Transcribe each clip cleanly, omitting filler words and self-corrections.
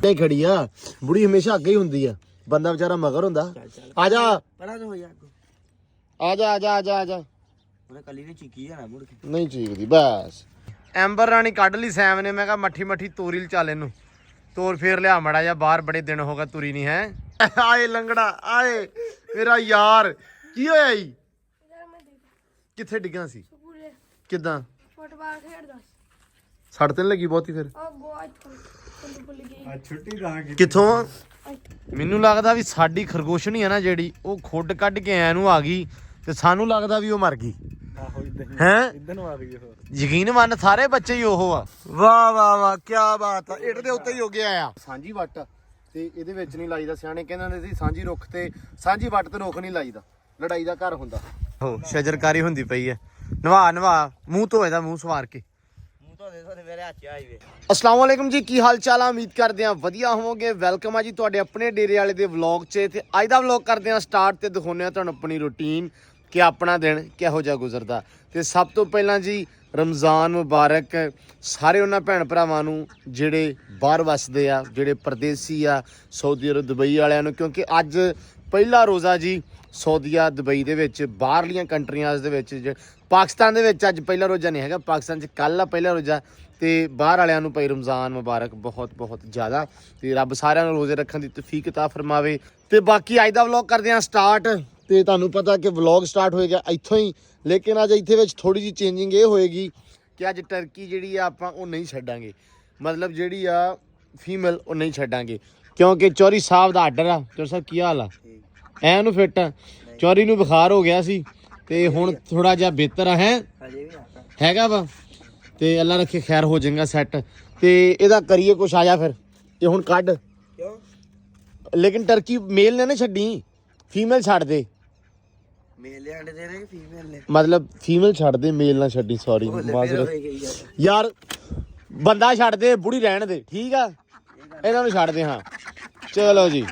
ਨਹੀਂ ਖੜੀ ਆ ਬੁੜੀ ਹਮੇਸ਼ਾ ਅੱਗੇ ਹੀ ਹੁੰਦੀ ਆ ਬੰਦਾ ਵਿਚਾਰਾ ਮਗਰ ਹੁੰਦਾ ਆ ਜਾ ਪਰਾਂ ਤੋਂ ਹੋ ਜਾ ਆ ਜਾ ਆ ਜਾ ਆ ਜਾ ਆ ਜਾ ਉਹਨੇ ਕੱਲੀ ਨੇ ਚੀਕੀ ਆ ਨਾ ਮੁੜ ਕੇ ਨਹੀਂ ਚੀਕਦੀ ਬਸ ਐਂਬਰ ਰਾਣੀ ਕੱਢ ਲਈ ਸੈਮ ਨੇ ਮੈਂ ਕਿਹਾ ਮੱਠੀ ਮੱਠੀ ਤੋਰੀ ਲ ਚੱਲ ਇਹਨੂੰ ਤੋਰ ਫੇਰ ਲਿਆ ਮੜਾ ਜਾ ਬਾਹਰ ਬੜੇ ਦਿਨ ਹੋ ਗਏ ਤੁਰੀ ਨਹੀਂ ਹੈ ਆਏ ਲੰਗੜਾ ਆਏ ਮੇਰਾ ਯਾਰ ਕੀ ਹੋਇਆ ਈ ਕਿੱਥੇ ਡਿੱਗਾ ਸੀ ਕਿੱਦਾਂ ਫੁੱਟਬਾਲ ਖੇਡਦਾ ਸੜ ਤੇ ਨੀ ਲੱਗੀ ਬਹੁਤੀ ਫਿਰ ਆ ਗੋਆ ਭੁੱਲ ਗਈ ਛੁੱਟੀ ਦਾਂਗੇ ਕਿੱਥੋਂ ਆ ਮੈਨੂੰ ਲੱਗਦਾ ਵੀ ਸਾਡੀ ਖਰਗੋਸ਼ਣੀ ਆ ਨਾ ਜਿਹੜੀ ਉਹ ਖੁੱਡ ਕੱਢ ਕੇ ਐ ਨੂੰ ਆ ਗਈ ਤੇ ਸਾਨੂੰ ਲੱਗਦਾ ਵੀ ਉਹ ਮਰ ਗਈ ਹੈ ਇਦਾਂ ਨੂੰ ਆ ਗਈ ਹੋਰ ਯਕੀਨ ਮੰਨ ਸਾਰੇ ਬੱਚੇ ਹੀ ਉਹ ਆ ਵਾਹ ਵਾਹ ਵਾਹ ਕੀ ਬਾਤ ਆ ਇੱਟ ਦੇ ਉੱਤੇ ਹੀ ਹੋ ਗਿਆ ਆ ਸਾਂਝੀ ਵੱਟ ਤੇ ਇਹਦੇ ਵਿੱਚ ਨਹੀਂ ਲਾਈਦਾ ਸਿਆਣੇ ਕਹਿੰਦੇ ਹੁੰਦੇ ਸੀ ਸਾਂਝੀ ਰੁੱਖ ਤੇ ਸਾਂਝੀ ਵੱਟ ਤੇ ਰੁੱਖ ਨਹੀਂ ਲਾਈਦਾ ਲੜਾਈ ਦਾ ਘਰ ਹੁੰਦਾ ਹੋ ਸ਼ਜਰਕਾਰੀ ਹੁੰਦੀ ਪਈ ਹੈ ਨਵਾ ਨਵਾ ਮੂੰਹ ਧੋਏ ਦਾ ਮੂੰਹ ਸਵਾਰ ਕੇ ਮੂੰਹ ਤੋਂ ਦੇ ਮੇਰੇ ਹੱਥ ਆਈ ਵੇ अस्सलाम वालेकुम जी की हाल चाल उम्मीद करते हैं वधिया होवोगे वेलकम है जी तुहाडे अपने डेरे वाले दे व्लॉग च ते अज दा व्लॉग करते हैं स्टार्ट ते दिखाउने तुहानू अपनी रूटीन कि अपना दिन किहो जिहा गुजरदा ते सब तो पहला जी रमज़ान मुबारक सारे उन्हां भैन भरावां नू जिहड़े बाहर वसदे आ जिहड़े परदेसी आ सऊदी अरब दुबई वालियां नू क्योंकि अज पहला रोज़ा जी सऊदीया दुबई दे विच बाहरलियां कंट्रियां दे विच पाकिस्तान दे विच अज पहला रोज़ा नहीं हैगा पाकिस्तान च कल आ पहला रोज़ा ਤੇ ਬਾਹਰ ਵਾਲਿਆਂ ਨੂੰ ਭਾਈ ਰਮਜ਼ਾਨ ਮੁਬਾਰਕ ਬਹੁਤ ਬਹੁਤ ਜ਼ਿਆਦਾ ਤੇ ਰੱਬ ਸਾਰਿਆਂ ਨੂੰ ਰੋਜ਼ੇ ਰੱਖਣ ਦੀ ਤੌਫੀਕ عطا ਫਰਮਾਵੇ ਤੇ ਬਾਕੀ ਅੱਜ ਦਾ ਵਲੌਗ ਕਰਦੇ ਆਂ ਸਟਾਰਟ ਤੇ ਤੁਹਾਨੂੰ ਪਤਾ ਕਿ ਵਲੌਗ ਸਟਾਰਟ ਹੋਏਗਾ ਇੱਥੋਂ ਹੀ ਲੇਕਿਨ ਅੱਜ ਇੱਥੇ ਵਿੱਚ ਥੋੜੀ ਜਿਹੀ ਚੇਂਜਿੰਗ ਇਹ ਹੋਏਗੀ ਕਿ ਅੱਜ ਟਰਕੀ ਜਿਹੜੀ ਆ ਆਪਾਂ ਉਹ ਨਹੀਂ ਛੱਡਾਂਗੇ ਮਤਲਬ ਜਿਹੜੀ ਆ ਫੀਮੇਲ ਉਹ ਨਹੀਂ ਛੱਡਾਂਗੇ ਕਿਉਂਕਿ ਚੌਰੀ ਸਾਹਿਬ ਦਾ ਆਰਡਰ ਆ ਚੌਰੀ ਸਾਹਿਬ ਕੀ ਹਾਲ ਆ ਐ ਨੂੰ ਫਿੱਟ ਚੌਰੀ ਨੂੰ ਬੁਖਾਰ ਹੋ ਗਿਆ ਸੀ ਤੇ ਹੁਣ ਥੋੜਾ ਜਿਹਾ ਬਿਹਤਰ ਆ ਹੈ ਹਜੇ ਵੀ ਹੈਗਾ ਵਾ ਤੇ ਅੱਲਾ ਰੱਖੇ ਖੈਰ ਹੋ ਜਾਏਗਾ ਸੈੱਟ ਤੇ ਇਹਦਾ ਕਰੀਏ ਕੁਛ ਆਇਆ ਫਿਰ ਇਹ ਹੁਣ ਕੱਢ ਕਿਉਂ ਲੇਕਿਨ ਟਰਕੀ ਮੇਲ ਨੇ ਨਾ ਛੱਡੀ ਫੀਮੇਲ ਛੱਡ ਦੇ ਮੇਲ ਅੰਡੇ ਦੇ ਰਹੇ ਕਿ ਫੀਮੇਲ ਨੇ ਮਤਲਬ ਫੀਮੇਲ ਛੱਡ ਦੇ ਮੇਲ ਨਾ ਛੱਡੀ ਸੌਰੀ ਮਾਜ਼ਰਤ ਯਾਰ ਬੰਦਾ ਛੱਡ ਦੇ ਬੁੜੀ ਰਹਿਣ ਦੇ ਠੀਕ ਆ ਇਹਨਾਂ ਨੂੰ ਛੱਡ ਦੇ ਹਾਂ ਚਲੋ ਜੀ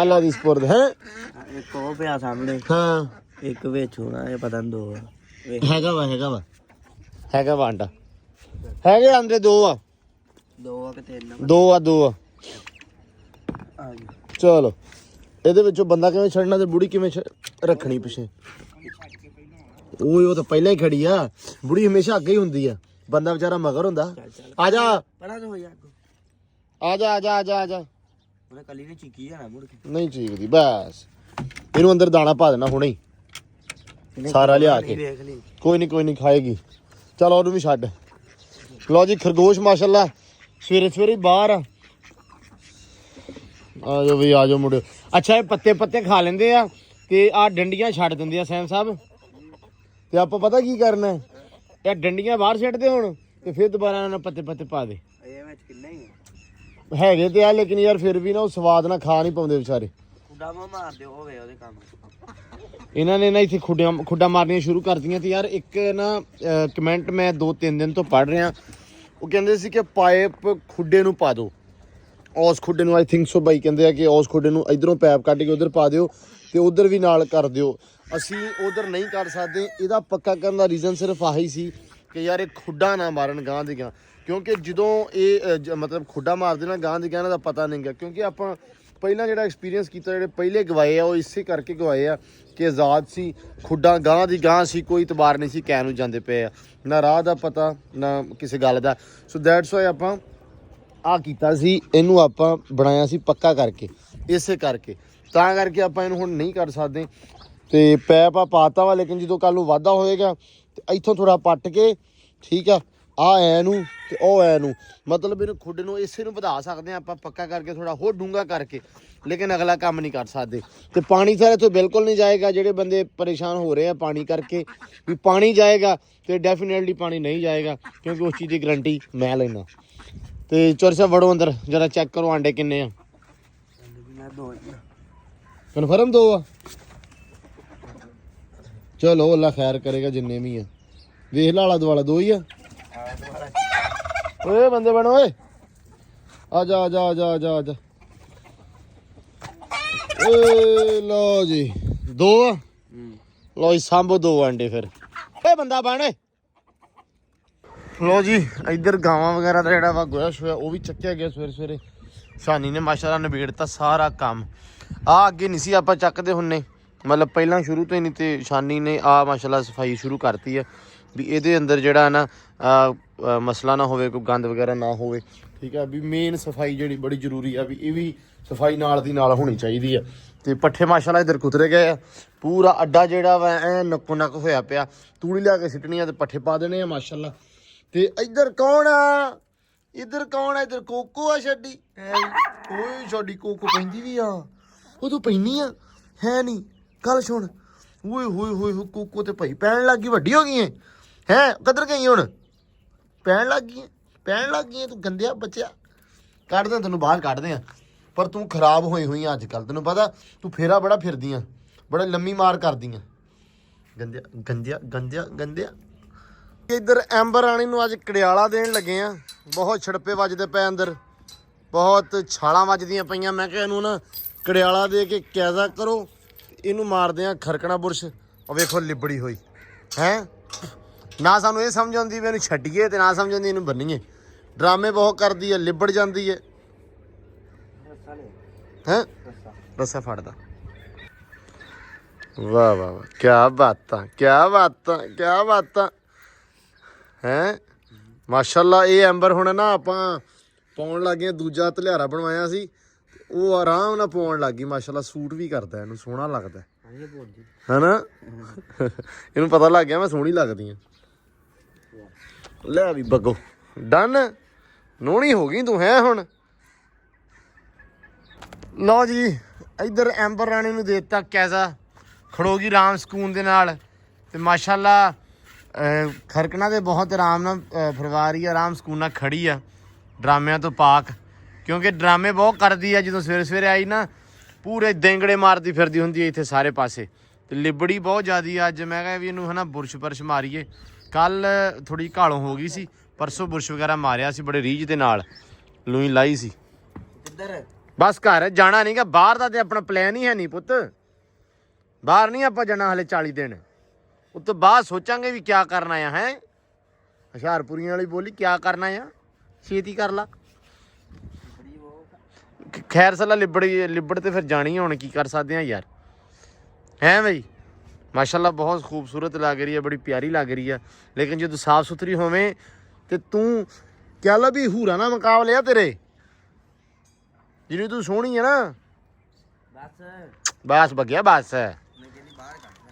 ਅੱਲਾ ਦੀ ਸਪੁਰਦ ਹੈ ਇੱਕ ਉਹ ਪਿਆ ਸਾਹਮਣੇ ਹਾਂ ਇੱਕ ਵਿੱਚ ਹੋਣਾ ਇਹ ਪਤਾ ਨਹੀਂ ਦੋ ਹੈਗਾ ਵਾ ਹੈਗਾ ਵਾ ਆਂਡਾ ਹੈਗੇ ਆਂਦੇ ਦੋ ਆ ਕਿ ਤਿੰਨ ਦੋ ਆ ਆ ਗਈ ਚਲੋ ਇਹਦੇ ਵਿੱਚੋਂ ਬੰਦਾ ਕਿਵੇਂ ਛੱਡਣਾ ਤੇ ਬੁੜੀ ਕਿਵੇਂ ਰੱਖਣੀ ਪਿੱਛੇ ਉਹ ਤਾਂ ਪਹਿਲਾਂ ਹੀ ਖੜੀ ਆ ਬੁੜੀ ਹਮੇਸ਼ਾ ਅੱਗੇ ਹੀ ਹੁੰਦੀ ਆ ਬੰਦਾ ਵਿਚਾਰਾ ਮਗਰ ਹੁੰਦਾ ਆ ਜਾ ਪਰਾਂ ਤੋਂ ਹੋ ਜਾ ਆ ਜਾ ਆ ਜਾ ਆ ਜਾ ਆ ਜਾ ਉਹਨੇ ਕੱਲੀ ਨੇ ਚੀਕੀ ਆ ਨਾ ਮੁੜ ਕੇ ਨਹੀਂ ਚੀਕਦੀ ਬਸ ਇਹਨੂੰ ਅੰਦਰ ਦਾਣਾ ਪਾ ਦੇਣਾ ਹੁਣੇ ਹੀ ਸਾਰਾ ਲਿਆ ਕੇ ਵੇਖ ਲਈ ਕੋਈ ਨਹੀਂ ਖਾਏਗੀ ਚਲੋ ਉਹਨੂੰ ਵੀ ਛੱਡ ਲਓ ਜੀ ਖਰਗੋਸ਼ ਮਾਸ਼ਾਅੱਲਾ ਸਵੇਰੇ ਸਵੇਰੇ ਬਾਹਰ ਆ ਜਾਓ ਵੀ ਆ ਜਾਓ ਮੁੰਡੇ ਅੱਛਾ ਇਹ ਪੱਤੇ ਖਾ ਲੈਂਦੇ ਆ ਤੇ ਆ ਡੰਡੀਆਂ ਛੱਡ ਦਿੰਦੇ ਆ ਸੈਮ ਸਾਹਿਬ ਤੇ ਆਪਾਂ ਪਤਾ ਕੀ ਕਰਨਾ ਇਹ ਡੰਡੀਆਂ ਬਾਹਰ ਛੱਡਦੇ ਹੁਣ ਤੇ ਫਿਰ ਦੁਬਾਰਾ ਇਹਨਾਂ ਪੱਤੇ ਪਾ ਦੇ ਇਹ ਵਿੱਚ ਕਿੰਨਾ ਹੀ ਹੈਗੇ ਤੇ ਆ ਲੇਕਿਨ ਯਾਰ ਫਿਰ ਵੀ ਨਾ ਉਹ ਸਵਾਦ ਨਾਲ ਖਾ ਨਹੀਂ ਪਾਉਂਦੇ ਵਿਚਾਰੇ ਖੁੱਡਾ ਮਾਰਦੇ ਹੋਵੇ ਉਹਦੇ ਕੰਮ ਇਹਨਾਂ ਨੇ ਨਾ ਇੱਥੇ ਖੁੱਡਾ ਮਾਰਨੀਆਂ ਸ਼ੁਰੂ ਕਰਤੀਆਂ ਤੇ ਯਾਰ ਇੱਕ ਨਾ ਕਮੈਂਟ ਮੈਂ 2-3 ਦਿਨ ਤੋਂ ਪੜ੍ਹ ਰਿਹਾ ਉਹ ਕਹਿੰਦੇ ਸੀ ਕਿ ਪਾਈਪ ਖੁੱਡੇ ਨੂੰ ਪਾ ਦਿਓ ਉਸ ਖੁੱਡੇ ਨੂੰ ਆਈ ਥਿੰਕ ਸੋ ਬਾਈ ਕਹਿੰਦੇ ਆ ਕਿ ਉਸ ਖੁੱਡੇ ਨੂੰ ਇਧਰੋਂ ਪੈਪ ਕੱਢ ਕੇ ਉਧਰ ਪਾ ਦਿਓ ਤੇ ਉਧਰ ਵੀ ਨਾਲ ਕਰ ਦਿਓ ਅਸੀਂ ਉਧਰ ਨਹੀਂ ਕਰ ਸਕਦੇ ਇਹਦਾ ਪੱਕਾ ਕਰਨ ਦਾ ਰੀਜ਼ਨ ਸਿਰਫ ਆਹੀ ਸੀ ਕਿ ਯਾਰ ਇਹ ਖੁੱਡਾ ਨਾ ਮਾਰਨ ਗਾਂ ਦੀ ਗਾਂ ਕਿਉਂਕਿ ਜਦੋਂ ਇਹ ਮਤਲਬ ਖੁੱਡਾ ਮਾਰਦੇ ਨਾ ਗਾਂ ਦੀ ਗਾਂ ਦਾ ਪਤਾ ਨਹੀਂ ਗਾ ਕਿਉਂਕਿ ਆਪਾਂ ਪਹਿਲਾਂ ਜਿਹੜਾ ਐਕਸਪੀਰੀਅੰਸ ਕੀਤਾ ਜਿਹੜੇ ਪਹਿਲੇ ਗਵਾਏ ਆ ਉਹ ਇਸੇ ਕਰਕੇ ਗਵਾਏ ਆ ਕਿ ਆਜ਼ਾਦ ਸੀ ਖੁੱਡਾ ਗਾਂ ਦੀ ਗਾਂ ਸੀ ਕੋਈ ਇਤਬਾਰ ਨਹੀਂ ਸੀ ਕਹਿ ਨੂੰ ਜਾਂਦੇ ਪਏ ਆ ਨਾ ਰਾਹ ਦਾ ਪਤਾ ਨਾ ਕਿਸੇ ਗੱਲ ਦਾ ਸੋ ਦੈਟਸ ਵਾਈ ਆਪਾਂ ਆ ਕੀਤਾ ਸੀ ਇਹਨੂੰ ਆਪਾਂ ਬਣਾਇਆ ਸੀ ਪੱਕਾ ਕਰਕੇ ਇਸੇ ਕਰਕੇ ਤਾਂ ਕਰਕੇ ਆਪਾਂ ਇਹਨੂੰ ਹੁਣ ਨਹੀਂ ਕਰ ਸਕਦੇ ਤੇ ਪੈਪ ਆ ਪਾਤਾ ਵਾ ਲੇਕਿਨ ਜਦੋਂ ਕੱਲ ਨੂੰ ਵਾਧਾ ਹੋਏਗਾ ਤੇ ਇੱਥੋਂ ਥੋੜਾ ਪੱਟ ਕੇ ਠੀਕ ਆ ਐ ਨੂੰ ਤੇ ਉਹ ਐ ਨੂੰ ਮਤਲਬ ਇਹਨੂੰ ਖੁੱਡੇ ਨੂੰ ਇਸੇ ਨੂੰ ਵਧਾ ਸਕਦੇ ਆ ਆਪਾਂ ਪੱਕਾ ਕਰਕੇ ਥੋੜਾ ਹੋਰ ਡੂੰਘਾ ਕਰਕੇ ਲੇਕਿਨ ਅਗਲਾ ਕੰਮ ਨਹੀਂ ਕਰ ਸਕਦੇ ਤੇ ਪਾਣੀ ਸਾਰੇ ਇੱਥੋਂ ਬਿਲਕੁਲ ਨਹੀਂ ਜਾਏਗਾ ਜਿਹੜੇ ਬੰਦੇ ਪਰੇਸ਼ਾਨ ਹੋ ਰਹੇ ਆ ਪਾਣੀ ਕਰਕੇ ਵੀ ਪਾਣੀ ਜਾਏਗਾ ਤੇ ਡੈਫੀਨੇਟਲੀ ਪਾਣੀ ਨਹੀਂ ਜਾਏਗਾ ਕਿਉਂਕਿ ਉਸ ਚੀਜ਼ ਦੀ ਗਰੰਟੀ ਮੈਂ ਲੈਣਾ ਤੇ ਚੋਰੀ ਸਾਹਿਬ ਵੜੋ ਅੰਦਰ ਜਰਾ ਚੈੱਕ ਕਰੋ ਆਂਡੇ ਕਿੰਨੇ ਆ ਕਨਫਰਮ ਦੋ ਆ ਚਲੋ ਅੱਲਾ ਖੈਰ ਕਰੇਗਾ ਜਿੰਨੇ ਵੀ ਆ ਵੇਖ ਲਾ ਆਲਾ ਦੁਆਲਾ ਦੋ ਹੀ ਆ ਓਏ ਬੰਦੇ ਬਣ ਓਏ ਆ ਜਾ ਓਏ ਲੋ ਜੀ ਦੋ ਆ ਲੋ ਜੀ ਸਾਂਭੋ ਦੋ ਆਂਡੇ ਫਿਰ ਓਏ ਬੰਦਾ ਬਣ ਓਏ ਲੋ ਜੀ ਇੱਧਰ ਗਾਵਾਂ ਵਗੈਰਾ ਦਾ ਜਿਹੜਾ ਵਾ ਗੋਇਆ ਸ਼ੋਇਆ ਉਹ ਵੀ ਚੱਕਿਆ ਗਿਆ ਸਵੇਰੇ ਸ਼ਾਨੀ ਨੇ ਮਾਸ਼ਾਅੱਲਾ ਨਿਬੇੜਤਾ ਸਾਰਾ ਕੰਮ। ਆ ਅੱਗੇ ਨਹੀਂ ਸੀ ਆਪਾਂ ਚੱਕਦੇ ਹੁੰਨੇ, ਮਤਲਬ ਪਹਿਲਾਂ ਸ਼ੁਰੂ ਤੋਂ ਹੀ ਨਹੀਂ, ਤੇ ਸ਼ਾਨੀ ਨੇ ਆ ਮਾਸ਼ਾਅੱਲਾ ਸਫਾਈ ਸ਼ੁਰੂ ਕਰਤੀ ਹੈ ਵੀ ਇਹਦੇ ਅੰਦਰ ਜਿਹੜਾ ਨਾ ਮਸਲਾ ਨਾ ਹੋਵੇ, ਕੋਈ ਗੰਦ ਵਗੈਰਾ ਨਾ ਹੋਵੇ। ਠੀਕ ਹੈ ਵੀ ਮੇਨ ਸਫਾਈ ਜਿਹੜੀ ਬੜੀ ਜ਼ਰੂਰੀ ਆ ਵੀ ਇਹ ਵੀ ਸਫਾਈ ਨਾਲ ਦੀ ਨਾਲ ਹੋਣੀ ਚਾਹੀਦੀ ਆ। ਤੇ ਪੱਠੇ ਮਾਸ਼ਾਅੱਲਾ ਇੱਧਰ ਕੁਤਰੇ ਗਏ ਆ, ਪੂਰਾ ਅੱਡਾ ਜਿਹੜਾ ਵਾ ਐ ਨੱਕੋ ਨੱਕ ਹੋਇਆ ਪਿਆ। ਤੂੜੀ ਲਿਆ ਕੇ ਸਿੱਟਣੀ ਆ ਤੇ ਪੱਠੇ ਪਾ ਦੇਣੇ ਆ ਮਾਸ਼ਾਅੱਲਾ। ਤੇ ਇੱਧਰ ਕੌਣ ਆ, ਇੱਧਰ ਕੌਣ ਆ, ਇੱਧਰ ਕੋਕੋ ਆ ਛੱਡੀ। ਓਏ ਛੱਡੀ ਕੋਕੋ ਪੈਂਦੀ ਵੀ ਆ, ਉਹ ਤੂੰ ਪੈਂਦੀ ਆ ਹੈ ਨਹੀਂ। ਗੱਲ ਸੁਣ, ਓਏ ਹੋਏ ਹੋਏ ਹੋ ਕੋਕੋ ਤੇ ਭਾਈ ਪੈਣ ਲੱਗ ਗਈ, ਵੱਡੀ ਹੋ ਗਈ ਹੈ ਕਿੱਧਰ ਗਈ ਹੁਣ, ਪੈਣ ਲੱਗ ਗਈ ਪੈਣ ਲੱਗ ਗਈ ਤੂੰ ਗੰਦਿਆ ਬੱਚਿਆ। ਕੱਢਦੇ ਤੈਨੂੰ ਬਾਹਰ ਕੱਢਦੇ ਆ, ਪਰ ਤੂੰ ਖਰਾਬ ਹੋਈ ਹੋਈ ਅੱਜ ਕੱਲ, ਤੈਨੂੰ ਪਤਾ ਤੂੰ ਫੇਰਾ ਬੜਾ ਫਿਰਦੀ ਆ, ਬੜਾ ਲੰਮੀ ਮਾਰ ਕਰਦੀ ਆ, ਗੰਦਿਆ ਗੰਦਿਆ ਗੰਦਿਆ ਗੰਦਿਆ। ਇੱਧਰ ਐਂਬਰ ਰਾਣੀ ਨੂੰ ਅੱਜ ਕੜਿਆਲਾ ਦੇਣ ਲੱਗੇ ਆ। ਬਹੁਤ ਛੜਪੇ ਵੱਜਦੇ ਪਏ ਅੰਦਰ, ਬਹੁਤ ਛਾਲਾਂ ਵੱਜਦੀਆਂ ਪਈਆਂ। ਮੈਂ ਕਿਹਾ ਇਹਨੂੰ ਨਾ ਕੜਿਆਲਾ ਦੇ ਕੇ ਕੈਜ਼ਾ ਕਰੋ, ਇਹਨੂੰ ਮਾਰਦੇ ਆ ਖਰਕਣਾ ਬੁਰਸ਼। ਉਹ ਵੇਖੋ ਲਿਬੜੀ ਹੋਈ ਹੈ, ਨਾ ਸਾਨੂੰ ਇਹ ਸਮਝ ਆਉਂਦੀ ਵੀ ਇਹਨੂੰ ਛੱਡੀਏ ਤੇ ਨਾ ਸਮਝ ਆਉਂਦੀ ਇਹਨੂੰ ਬੰਨੀਏ। ਡਰਾਮੇ ਬਹੁਤ ਕਰਦੀ ਹੈ, ਲਿਬੜ ਜਾਂਦੀ ਹੈ। ਹੈ ਰੱਸਾ ਫੜਦਾ। ਵਾਹ ਵਾਹ ਵਾਹ, ਕਿਆ ਬਾਤਾਂ ਕਿਆ ਬਾਤਾਂ ਕਿਆ ਬਾਤਾਂ ਹੈ ਮਾਸ਼ਾਅੱਲਾ। ਇਹ ਐਂਬਰ ਹੁਣ ਨਾ ਆਪਾਂ ਪਾਉਣ ਲੱਗੇ, ਦੂਜਾ ਧਲਿਆਰਾ ਬਣਵਾਇਆ ਸੀ, ਉਹ ਆਰਾਮ ਨਾਲ ਪਾਉਣ ਲੱਗ ਗਈ ਮਾਸ਼ਾਅੱਲਾ। ਸੂਟ ਵੀ ਕਰਦਾ, ਇਹਨੂੰ ਸੋਹਣਾ ਲੱਗਦਾ ਹੈਨਾ। ਇਹਨੂੰ ਪਤਾ ਲੱਗ ਗਿਆ ਮੈਂ ਸੋਹਣੀ ਲੱਗਦੀ ਆ। ਲੈ ਵੀ ਬੱਗੋ ਡਨ, ਨੋਹਣੀ ਹੋ ਗਈ ਤੂੰ ਹੈ ਹੁਣ। ਲਓ ਜੀ ਇੱਧਰ ਐਂਬਰ ਰਾਣੀ ਨੂੰ ਦੇ ਦਿੱਤਾ ਕੈਜ਼ਾ, ਖੜੋਗੀ ਆਰਾਮ ਸਕੂਨ ਦੇ ਨਾਲ। ਤੇ ਮਾਸ਼ਾਅੱਲਾ ਖਰਕਣਾ ਦੇ ਬਹੁਤ ਆਰਾਮ ਨਾਲ ਫਰਵਾ ਰਹੀ ਆ, ਆਰਾਮ ਸਕੂਨ ਨਾਲ ਖੜੀ ਆ, ਡਰਾਮਿਆਂ ਤੋਂ ਪਾਕ। ਕਿਉਂਕਿ ਡਰਾਮੇ ਬਹੁਤ ਕਰਦੀ ਆ, ਜਦੋਂ ਸਵੇਰੇ ਸਵੇਰੇ ਆਈ ਨਾ ਪੂਰੇ ਦੇਂਗੜੇ ਮਾਰਦੀ ਫਿਰਦੀ ਹੁੰਦੀ ਹੈ ਇੱਥੇ ਸਾਰੇ ਪਾਸੇ। ਤੇ ਲਿਬੜੀ ਬਹੁਤ ਜ਼ਿਆਦੀ ਆ ਅੱਜ। ਮੈਂ ਕਿਹਾ ਵੀ ਇਹਨੂੰ ਹੈ ਨਾ ਬੁਰਸ਼ ਬਰਸ਼ ਮਾਰੀਏ। ਕੱਲ ਥੋੜੀ ਘਾਲੋਂ ਹੋ ਗਈ ਸੀ, ਪਰਸੋਂ ਬੁਰਸ਼ ਵਗੈਰਾ ਮਾਰਿਆ ਸੀ ਬੜੇ ਰੀਝ ਦੇ ਨਾਲ, ਲੂਈ ਲਾਈ ਸੀ। ਬਸ ਘਰ ਜਾਣਾ ਨਹੀਂਗਾ, ਬਾਹਰ ਦਾ ਤੇ ਆਪਣਾ ਪਲਾਨ ਹੀ ਹੈ ਨਹੀਂ ਪੁੱਤ। ਬਾਹਰ ਨਹੀਂ ਆਪਾਂ ਜਾਣਾ ਹਲੇ 40 ਦਿਨ, ਉਸ ਤੋਂ ਬਾਅਦ ਸੋਚਾਂਗੇ ਵੀ ਕਿਆ ਕਰਨਾ ਆ। ਹੈ ਹੁਸ਼ਿਆਰਪੁਰੀਆਂ ਵਾਲੀ ਬੋਲੀ, ਕਿਆ ਕਰਨਾ ਆ, ਛੇਤੀ ਕਰ ਲਾ। ਖੈਰ ਸਲਾ ਲਿਬੜ ਤੇ ਫਿਰ ਜਾਣੀ ਹੁਣ, ਕੀ ਕਰ ਸਕਦੇ ਆ ਯਾਰ। ਹੈ ਬਈ ਮਾਸ਼ਾਅੱਲਾ ਬਹੁਤ ਖੂਬਸੂਰਤ ਲੱਗ ਰਹੀ ਹੈ, ਬੜੀ ਪਿਆਰੀ ਲੱਗ ਰਹੀ ਹੈ। ਲੇਕਿਨ ਜਦੋਂ ਸਾਫ ਸੁਥਰੀ ਹੋਵੇ ਤੇ ਤੂੰ ਕਹਿ ਲਾ ਵੀ ਹੂਰਾ ਨਾ ਮੁਕਾਬਲੇ ਆ ਤੇਰੇ, ਜਿਹਨੂੰ ਤੂੰ ਸੋਹਣੀ ਹੈ ਨਾ। ਬਸ ਬਗਿਆ ਬਸ।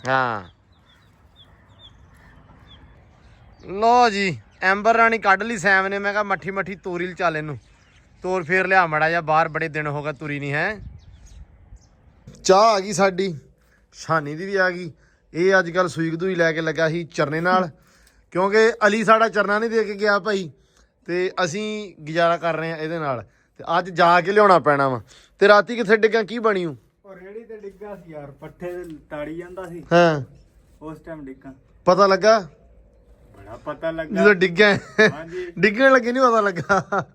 ਹਾਂ ਲੋ ਜੀ ਐਂਬਰ ਰਾਣੀ ਕੱਢ ਲਈ ਸੈਮ ਨੇ। ਮੈਂ ਕਿਹਾ ਮੱਠੀ ਮੱਠੀ ਤੋਰੀ ਚੱਲ, ਇਹਨੂੰ ਤੋਰ ਫੇਰ ਲਿਆ ਮੜਾ ਜਾ ਬਾਹਰ, ਬੜੇ ਦਿਨ ਹੋ ਗਏ ਤੁਰੀ ਨਹੀਂ ਹੈ। ਚਾਹ ਆ ਗਈ ਸਾਡੀ, ਸ਼ਾਨੀ ਦੀ ਵੀ ਆ ਗਈ। ਇਹ ਅੱਜ ਕੱਲ੍ਹ ਸੂਈ ਕਦੂਈ ਲੈ ਕੇ ਲੱਗਾ ਸੀ ਚਰਨੇ ਨਾਲ, ਕਿਉਂਕਿ ਅਲੀ ਸਾਡਾ ਚਰਨਾ ਨਹੀਂ ਦੇ ਕੇ ਗਿਆ ਭਾਈ, ਤੇ ਅਸੀਂ ਗੁਜ਼ਾਰਾ ਕਰ ਰਹੇ ਹਾਂ ਇਹਦੇ ਨਾਲ। ਤੇ ਅੱਜ ਜਾ ਕੇ ਲਿਆਉਣਾ ਪੈਣਾ ਵਾ। ਤੇ ਰਾਤੀ ਕਿੱਥੇ ਡਿੱਗਾ, ਕੀ ਬਣੀ ਉਹ ਰੇੜੀ ਤੇ ਡਿੱਗਾ ਸੀ ਯਾਰ, ਪੱਠੇ ਤਾੜੀ ਜਾਂਦਾ ਸੀ। ਹਾਂ ਉਸ ਟਾਈਮ ਡਿੱਗਾ, ਪਤਾ ਲੱਗਾ, ਬੜਾ ਪਤਾ ਲੱਗਾ ਜਦੋਂ ਡਿੱਗਿਆ। ਹਾਂਜੀ ਡਿੱਗਣ ਲੱਗੇ ਨਹੀਂ ਪਤਾ ਲੱਗਾ।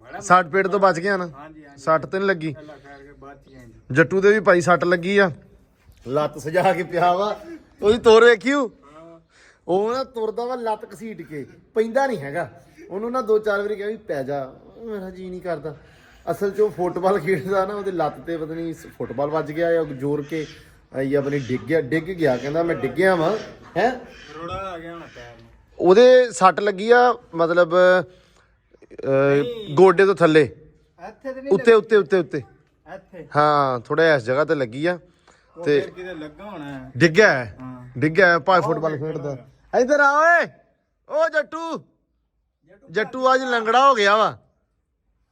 ਸੱਟ ਪੇਟ ਤੋਂ ਬਚ ਗਿਆ ਨਾ, ਹਾਂਜੀ ਹਾਂਜੀ, ਸੱਟ ਤੇ ਨੀ ਲੱਗੀ। ਅੱਲਾ ਖੈਰ ਕੇ ਬਾਅਦ ਚ ਆਏ। ਜੱਟੂ ਦੇ ਵੀ ਭਾਈ ਸੱਟ ਲੱਗੀ ਆ, ਲੱਤ ਸਜਾ ਕੇ ਪਿਆ ਵਾ। ਉਹਦੀ ਤੁਰ ਵੇਖਿਓ, ਉਹ ਨਾ ਤੁਰਦਾ ਵਾ ਲੱਤ ਘਸੀਟ ਕੇ, ਪੈਂਦਾ ਨਹੀਂ ਹੈਗਾ। ਉਹਨੂੰ ਨਾ 2-4 ਵਾਰੀ ਕਿਹਾ ਵੀ ਪੈ ਜਾ, ਮੇਰਾ ਜੀ ਨਹੀਂ ਕਰਦਾ। ਅਸਲ 'ਚ ਉਹ ਫੁੱਟਬਾਲ ਖੇਡਦਾ ਨਾ, ਉਹਦੇ ਲੱਤ ਤੇ ਪਤਾ ਨਹੀਂ ਫੁੱਟਬਾਲ ਵੱਜ ਗਿਆ ਜਾਂ ਜੋਰ ਕੇ ਆਈ ਆਪਣੀ ਡਿੱਗ ਗਿਆ। ਕਹਿੰਦਾ ਮੈਂ ਡਿੱਗਿਆ ਵਾਂ ਹੈ, ਰੋੜਾ ਆ ਗਿਆ ਹੁਣ ਪੈਰ ਨੂੰ। ਉਹਦੇ ਸੱਟ ਲੱਗੀ ਆ ਮਤਲਬ ਗੋਡੇ ਤੋਂ ਥੱਲੇ, ਇੱਥੇ ਤੇ ਨਹੀਂ ਉੱਤੇ ਉੱਤੇ ਉੱਤੇ ਉੱਤੇ ਇੱਥੇ, ਹਾਂ ਥੋੜਾ ਇਸ ਜਗ੍ਹਾ ਤੇ ਲੱਗੀ ਆ। ਤੇ ਫਿਰ ਕਿਤੇ ਲੱਗਾ ਹੋਣਾ। ਡਿੱਗਿਆ ਭਾਵੇਂ ਫੁੱਟਬਾਲ ਖੇਡਦਾ। ਇੱਧਰ ਆ ਓਏ, ਓ ਜੱਟੂ ਅੱਜ ਲੰਗੜਾ ਹੋ ਗਿਆ ਵਾ।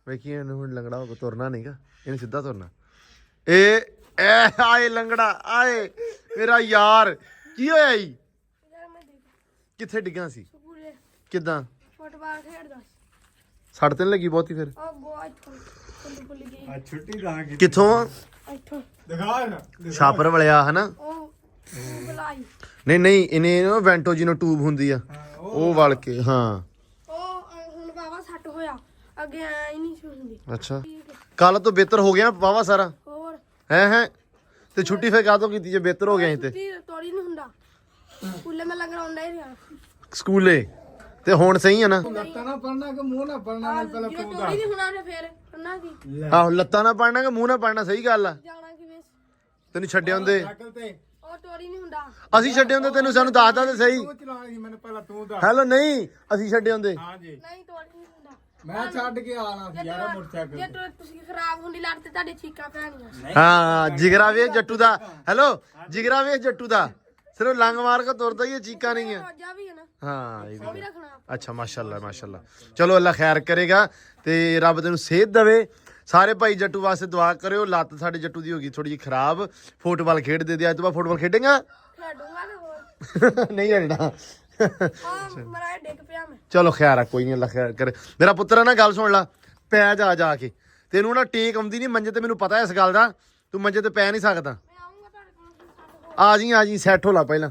ਵੇਖੀ ਇਹਨੂੰ ਹੁਣ ਲੰਗੜਾ ਹੋ ਕੇ ਤੁਰਨਾ ਨਹੀਂਗਾ, ਇਹਨੇ ਸਿੱਧਾ ਤੁਰਨਾ। ਇਹ ਆਏ ਲੰਗੜਾ ਆਏ ਮੇਰਾ ਯਾਰ। ਕੀ ਹੋਇਆ ਈ, ਕਿੱਥੇ ਡਿੱਗਾ ਸੀ, ਕਿੱਦਾਂ ਫੁੱਟਬਾਲ ਖੇਡਦਾ ਸੱਟ ਤੇ ਨੀ ਲੱਗੀ ਬਹੁਤੀ ਫਿਰ? ਉਹ ਗੋਆ ਇੱਥੋਂ ਕੁੰਡ ਭੁੱਲ ਗਈ ਆ ਛੁੱਟੀ ਦਾ ਕੀ ਕਿੱਥੋਂ ਇੱਥੋਂ ਦਿਖਾ ਨਾ ਛਾਪਰ ਵਲਿਆ ਹਨਾ? ਉਹ ਬੁਲਾਈ ਨਹੀਂ ਇਹਨੇ ਨਾ ਵੈਂਟੋ ਜਿਹਨੂੰ ਟੂਬ ਹੁੰਦੀ ਆ ਉਹ ਵਲ ਕੇ। ਹਾਂ ਉਹ ਹੁਣ ਬਾਬਾ ਸੱਟ ਹੋਇਆ, ਅੱਗੇ ਐ ਹੀ ਨਹੀਂ ਸੀ ਹੁੰਦੀ। ਅੱਛਾ ਕੱਲ ਤੋਂ ਬਿਹਤਰ ਹੋ ਗਿਆ ਵਾਵਾ ਸਾਰਾ ਹੋਰ ਹੈ। ਤੇ ਛੁੱਟੀ ਫਿਰ ਕਾਹਤੋਂ ਕੀਤੀ ਜੇ ਬਿਹਤਰ ਹੋ ਗਿਆ ਸੀ ਤੇ? ਤੋੜੀ ਨਹੀਂ ਹੁੰਦਾ, ਸਕੂਲੇ ਮੈਂ ਲੰਗਰ ਆਉਂਦਾ ਹੀ ਰਿਹਾ। ਸਕੂਲੇ ਤੇ ਹੁਣ ਸਹੀ ਆ ਨਾ? ਲੱਤਾਂ ਨਾ ਪੜਨਾ ਕਿ ਮੂੰਹ ਨਾ ਪੜਨਾ ਨਾਲ ਪਹਿਲਾਂ ਜਦੋਂ ਤੂੰ ਤੋੜੀ ਨਹੀਂ ਹੋਣਾ ਉਹਨੇ ਫੇਰ ਕਰਨਾ ਕੀ ਆਹੋ ਲੱਤਾਂ ਨਾ ਪੜਨਾ ਕਿ ਮੂੰਹ ਨਾ ਪੜਨਾ, ਸਹੀ ਗੱਲ ਆ। ਜਾਣਾ ਕਿਵੇਂ ਤੈਨੂੰ ਛੱਡੇ ਹੁੰਦੇ ਸਾਈਕਲ ਤੇ ਉਹ ਤੋੜੀ ਨਹੀਂ ਹੁੰਦਾ ਅਸੀਂ ਛੱਡੇ ਹੁੰਦੇ ਤੈਨੂੰ ਸਾਨੂੰ ਦੱਸਦਾ ਤੇ ਸਹੀ। ਤੂੰ ਚਲਾਉਣੀ ਸੀ ਮੈਨੂੰ ਪਹਿਲਾਂ ਤੂੰ ਦੱਸ। ਹੈਲੋ ਨਹੀਂ ਅਸੀਂ ਛੱਡੇ ਹੁੰਦੇ। ਹਾਂਜੀ ਨਹੀਂ ਤੋੜੀ ਨਹੀਂ ਹੁੰਦਾ ਮੈਂ ਛੱਡ ਕੇ ਆਣਾ ਸੀ ਯਾਰ ਮੋਟਰਸਾਈਕਲ ਜੇ ਤੁਸੀਂ ਖਰਾਬ ਹੁੰਦੀ ਲੱਤ ਤੇ ਤੁਹਾਡੇ ਚੀਕਾਂ ਪੈਣੀਆਂ ਹਾਂ ਜਿਗਰਾ ਵੇਖ ਜੱਟੂ ਦਾ। ਹੈਲੋ ਜਿਗਰਾ ਵੇਖ ਜੱਟੂ ਦਾ, ਸਿਰਫ ਲੰਗ ਮਾਰ ਕੇ ਤੁਰਦਾ ਹੀ, ਇਹ ਚੀਕਾਂ ਨਹੀਂ ਆ। ਰੋਜਾ ਵੀ ਹੈ ਨਾ ਹਾਂ ਇਹ ਉਹ ਵੀ। ਵੀ ਰੱਖਣਾ ਅੱਛਾ ਮਾਸ਼ਾਅੱਲਾ ਮਾਸ਼ਾਅੱਲਾ। ਚਲੋ ਅੱਲਾ ਖੈਰ ਕਰੇਗਾ ਤੇ ਰੱਬ ਤੈਨੂੰ ਸਿਹਤ ਦੇਵੇ। ਸਾਰੇ ਭਾਈ ਜੱਟੂ ਵਾਸਤੇ ਦੁਆ ਕਰਿਓ। ਲੱਤ ਸਾਡੇ ਜੱਟੂ ਦੀ ਹੋ ਗਈ ਥੋੜੀ ਜਿਹੀ ਖਰਾਬ, ਫੁੱਟਬਾਲ ਖੇਡਦੇ ਦੇ। ਅੱਜ ਤੋਂ ਬਾਅਦ ਫੁੱਟਬਾਲ ਖੇਡੇਗਾ? ਖੇਡੂੰਗਾ ਤੇ ਹੋਰ ਨਹੀਂ ਹਟਣਾ। ਹਾਂ ਮਰਾ ਡਿੱਗ ਪਿਆ ਮੈਂ ਚਲੋ ਖੈਰ ਆ, ਕੋਈ ਨਹੀਂ, ਅੱਲਾ ਖੈਰ ਕਰੇ। ਮੇਰਾ ਪੁੱਤਰ ਆ ਨਾ, ਗੱਲ ਸੁਣ ਲਾ, ਪੈ ਜਾ ਕੇ। ਤੈਨੂੰ ਨਾ ਟੇਕ ਆਉਂਦੀ ਨਹੀਂ ਮੰਜੇ ਤੇ, ਮੈਨੂੰ ਪਤਾ ਇਸ ਗੱਲ ਦਾ। ਤੂੰ ਮੰਜੇ ਤੇ ਪੈ ਨਹੀਂ ਸਕਦਾ। ਮੈਂ ਆਉਂਗਾ ਤੁਹਾਡੇ ਕੋਲ ਆ ਜੀ ਸੈੱਟ ਹੋ ਲਾ ਪਹਿਲਾਂ।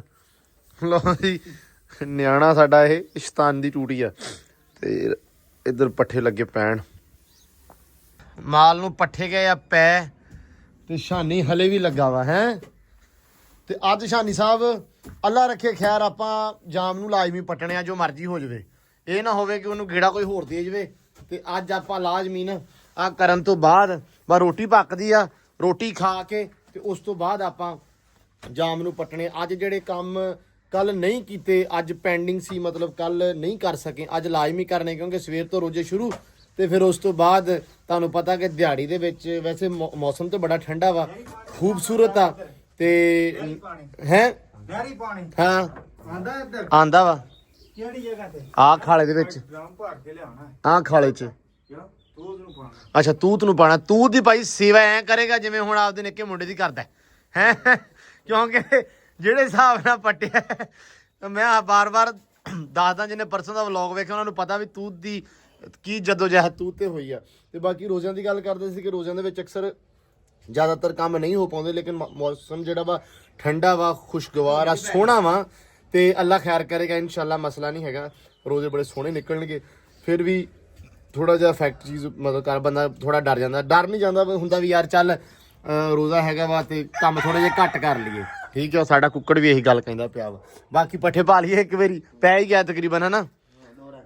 ਲਓ ਜੀ ਨਿਆਣਾ ਸਾਡਾ ਇਹ ਸ਼ੈਤਾਨ ਦੀ ਟੂਟੀ ਆ। ਤੇ ਇੱਧਰ ਪੱਠੇ ਲੱਗੇ ਪੈਣ, ਮਾਲ ਨੂੰ ਪੱਠੇ ਗਏ ਆ ਪੈ, ਤੇ ਸ਼ਾਨੀ ਹਲੇ ਵੀ ਲੱਗਾ ਵਾ ਹੈ। ਤੇ ਅੱਜ ਸ਼ਾਨੀ ਸਾਹਿਬ ਅੱਲਾ ਰੱਖੇ ਖੈਰ, ਆਪਾਂ ਜਾਮ ਨੂੰ ਲਾਜ਼ਮੀ ਪੱਟਣੇ ਆ, ਜੋ ਮਰਜ਼ੀ ਹੋ ਜਾਵੇ। ਇਹ ਨਾ ਹੋਵੇ ਕਿ ਉਹਨੂੰ ਗੇੜਾ ਕੋਈ ਹੋਰ ਦੇ ਜਾਵੇ। ਤੇ ਅੱਜ ਆਪਾਂ ਲਾਜ਼ਮੀ ਨਾ ਆ ਕਰਨ ਤੋਂ ਬਾਅਦ ਬਸ ਰੋਟੀ ਪੱਕਦੀ ਆ, ਰੋਟੀ ਖਾ ਕੇ ਤੇ ਉਸ ਤੋਂ ਬਾਅਦ ਆਪਾਂ ਜਾਮ ਨੂੰ ਪੱਟਣੇ। ਅੱਜ ਜਿਹੜੇ ਕੰਮ ਕੱਲ ਨਹੀਂ ਕੀਤੇ, ਅੱਜ ਪੈਂਡਿੰਗ ਸੀ, ਮਤਲਬ ਕੱਲ ਨਹੀਂ ਕਰ ਸਕੇ, ਅੱਜ ਲਾਜ਼ਮੀ ਕਰਨੇ, ਕਿਉਂਕਿ ਸਵੇਰ ਤੋਂ ਰੋਜ਼ੇ ਸ਼ੁਰੂ। ਤੇ ਫਿਰ ਉਸ ਤੋਂ ਬਾਅਦ ਤੁਹਾਨੂੰ ਪਤਾ ਕਿ ਦਿਹਾੜੀ ਦੇ ਵਿੱਚ ਵੈਸੇ ਮੌਸਮ ਤਾਂ ਬੜਾ ਠੰਡਾ ਵਾ, ਖੂਬਸੂਰਤ ਆ। ਤੇ ਹੈ ਨਹਿਰੀ ਪਾਣੀ ਹਾਂ ਆਂਦਾ ਇੱਧਰ ਆਂਦਾ ਵਾ ਕਿਹੜੀ ਜਗ੍ਹਾ ਤੇ? ਆਹ ਖਾਲੇ ਦੇ ਵਿੱਚ, ਡਰਮ ਭਰ ਕੇ ਲਿਆਉਣਾ ਆਹ ਖਾਲੇ 'ਚ। ਕਿਉਂ ਤੂੰ ਨੂੰ ਪਾਣਾ? ਅੱਛਾ ਤੂਤ ਨੂੰ ਪਾਣਾ। ਤੂਤ ਦੀ ਭਾਈ ਸੇਵਾ ਐ ਕਰੇਗਾ ਜਿਵੇਂ ਹੁਣ ਆਪਦੇ ਨਿੱਕੇ ਮੁੰਡੇ ਦੀ ਕਰਦਾ ਹੈ। ਕਿਉਂਕਿ ਜਿਹੜੇ ਹਿਸਾਬ ਨਾਲ ਪੱਟਿਆ, ਮੈਂ ਬਾਰ-ਬਾਰ ਦੱਸਦਾ, ਜਿਹਨੇ ਪਰਸੋਂ ਦਾ ਵਲੌਗ ਵੇਖਿਆ ਉਹਨਾਂ ਨੂੰ ਪਤਾ ਵੀ ਤੂਤ ਦੀ ਕੀ ਜਦੋਜਹਿਦ ਤੂਤ ਤੇ ਹੋਈ ਆ। ਤੇ ਬਾਕੀ ਰੋਜ਼ਿਆਂ ਦੀ ਗੱਲ ਕਰਦੇ ਸੀ ਕਿ ਰੋਜ਼ਿਆਂ ਦੇ ਵਿੱਚ ਅਕਸਰ ਜ਼ਿਆਦਾਤਰ ਕੰਮ ਨਹੀਂ ਹੋ ਪਾਉਂਦੇ, ਲੇਕਿਨ ਮੌਸਮ ਜਿਹੜਾ ਵਾ ਠੰਡਾ ਵਾ, ਖੁਸ਼ਗਵਾਰ ਆ, ਸੋਹਣਾ ਵਾ। ਤੇ ਅੱਲਾ ਖੈਰ ਕਰੇਗਾ ਇਨਸ਼ਾਅੱਲਾ, ਮਸਲਾ ਨਹੀਂ ਹੈਗਾ। ਰੋਜ਼ੇ ਬੜੇ ਸੋਹਣੇ ਨਿਕਲਣਗੇ। ਫਿਰ ਵੀ ਥੋੜਾ ਜਿਹਾ ਇਫੈਕਟ ਚੀਜ਼ ਮਤਲਬ ਕਰ ਬੰਦਾ ਥੋੜਾ ਡਰ ਜਾਂਦਾ। ਡਰ ਨਹੀਂ ਜਾਂਦਾ, ਹੁੰਦਾ ਵੀ ਯਾਰ ਚੱਲ ਰੋਜ਼ਾ ਹੈਗਾ ਵਾ ਤੇ ਕੰਮ ਥੋੜੇ ਜਿਹਾ ਘੱਟ ਕਰ ਲਈਏ। ਠੀਕ ਆ, ਸਾਡਾ ਕੁੱਕੜ ਵੀ ਇਹੀ ਗੱਲ ਕਹਿੰਦਾ ਪਿਆ ਵਾ। ਬਾਕੀ ਪੱਠੇ ਪਾ ਲਈਏ, ਇੱਕ ਵਾਰੀ ਪੈ ਹੀ ਗਿਆ ਤਕਰੀਬਨ, ਹੈ ਨਾ।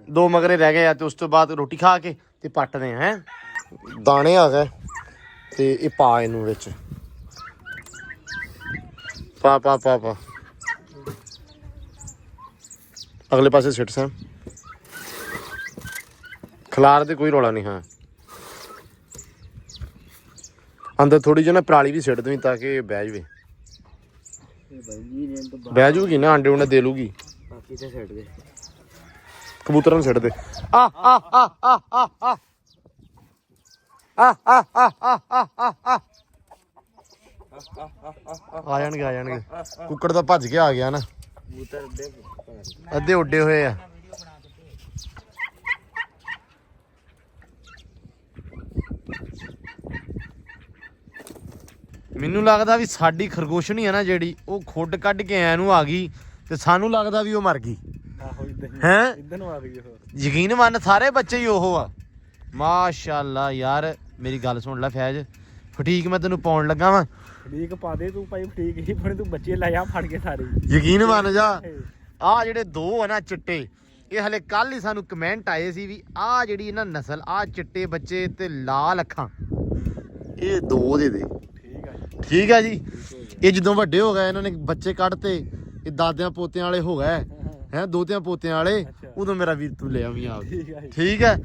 2 ਮਗਰੇ ਰਹਿ ਗਏ ਆ ਤੇ ਉਸ ਤੋਂ ਬਾਅਦ ਰੋਟੀ ਖਾ ਕੇ ਤੇ ਪੱਟਦੇ ਆ। ਹੈ ਦਾਣੇ ਆ ਗਏ ਤੇ ਇਹ ਪਾ ਇਹਨੂੰ ਵਿੱਚ ਪਾ ਅਗਲੇ ਪਾਸੇ ਸਿੱਟ ਸਾਂ, ਖਲਾਰ ਤੇ ਕੋਈ ਰੌਲਾ ਨਹੀਂ। ਹਾਂ ਅੰਦਰ ਥੋੜੀ ਜਿਹੀ ਨਾ ਪਰਾਲੀ ਵੀ ਸਿੱਟ ਦਵੀਂ ਤਾਂ ਕਿ ਬਹਿ ਜਵੇ। ਬਹਿ ਜੂਗੀ ਨਾ, ਆਂਡੇ ਉਹਨੇ ਦੇ ਲੂਗੀ। ਬਾਕੀ ਤੇ ਛੱਡ ਦੇ, ਕਬੂਤਰਾਂ ਨੂੰ ਸਿੱਟ ਦੇ। ਆ ਜਾਣਗੇ। ਕੁੱਕੜ ਤਾਂ ਭੱਜ ਕੇ ਆ ਗਿਆ ਨਾ, ਕਬੂਤਰ ਦੇ ਅੱਧੇ ਉੱਡੇ ਹੋਏ ਆ। ਮੈਨੂੰ ਲੱਗਦਾ ਵੀ ਸਾਡੀ ਖਰਗੋਸ਼ਣੀ ਆ ਨਾ ਜਿਹੜੀ, ਉਹ ਖੁੱਡ ਕੱਢ ਕੇ ਐ ਨੂੰ ਆ ਗਈ ਤੇ ਸਾਨੂੰ ਲੱਗਦਾ ਵੀ ਉਹ ਮਰ ਗਈ। ਆਹੋ ਇਦਾਂ ਹੈ ਇਦਾਂ ਨੂੰ ਆ ਗਈ ਹੋਰ। ਯਕੀਨ ਮੰਨ, ਸਾਰੇ ਬੱਚੇ ਹੀ ਉਹ ਆ। ਮਾਸ਼ਾਅੱਲਾ ਯਾਰ ਮੇਰੀ ਗੱਲ ਸੁਣ ਲੈ ਫੈਜ਼, ਫਟੀਕ ਮੈਂ ਤੈਨੂੰ ਪਾਉਣ ਲੱਗਾ ਵਾਂ। ਠੀਕ ਪਾ ਦੇ ਤੂੰ ਭਾਈ, ਠੀਕ ਹੀ ਪਰ ਤੂੰ ਬੱਚੇ ਲੈ ਆ ਫੜ ਕੇ ਸਾਰੇ। ਯਕੀਨ ਮੰਨ ਜਾ, ਆਹ ਜਿਹੜੇ 2 ਆ ਨਾ ਚਿੱਟੇ, ਇਹ ਹਲੇ ਕੱਲ ਹੀ ਸਾਨੂੰ ਕਮੈਂਟ ਆਏ ਸੀ ਵੀ ਆਹ ਜਿਹੜੀ ਇਹਨਾਂ ਨਸਲ, ਆਹ ਚਿੱਟੇ ਬੱਚੇ ਤੇ ਲਾਲ ਅੱਖਾਂ, ਇਹ 2 ਦੇ ਦੇ। ਠੀਕ ਆ ਜੀ। ਇਹ ਜਦੋਂ ਵੱਡੇ ਹੋ ਗਏ, ਇਹਨਾਂ ਨੇ ਬੱਚੇ ਕੱਢਤੇ, ਇਹ ਦਾਦਿਆਂ ਪੋਤਿਆਂ ਵਾਲੇ ਹੋ ਗਏ ਹੈ, ਦੋਤਿਆਂ ਪੋਤਿਆਂ ਵਾਲੇ, ਉਦੋਂ ਮੇਰਾ ਵੀਰ ਤੂੰ ਲੈ ਆਵੀਂ ਆਪ। ਠੀਕ ਹੈ।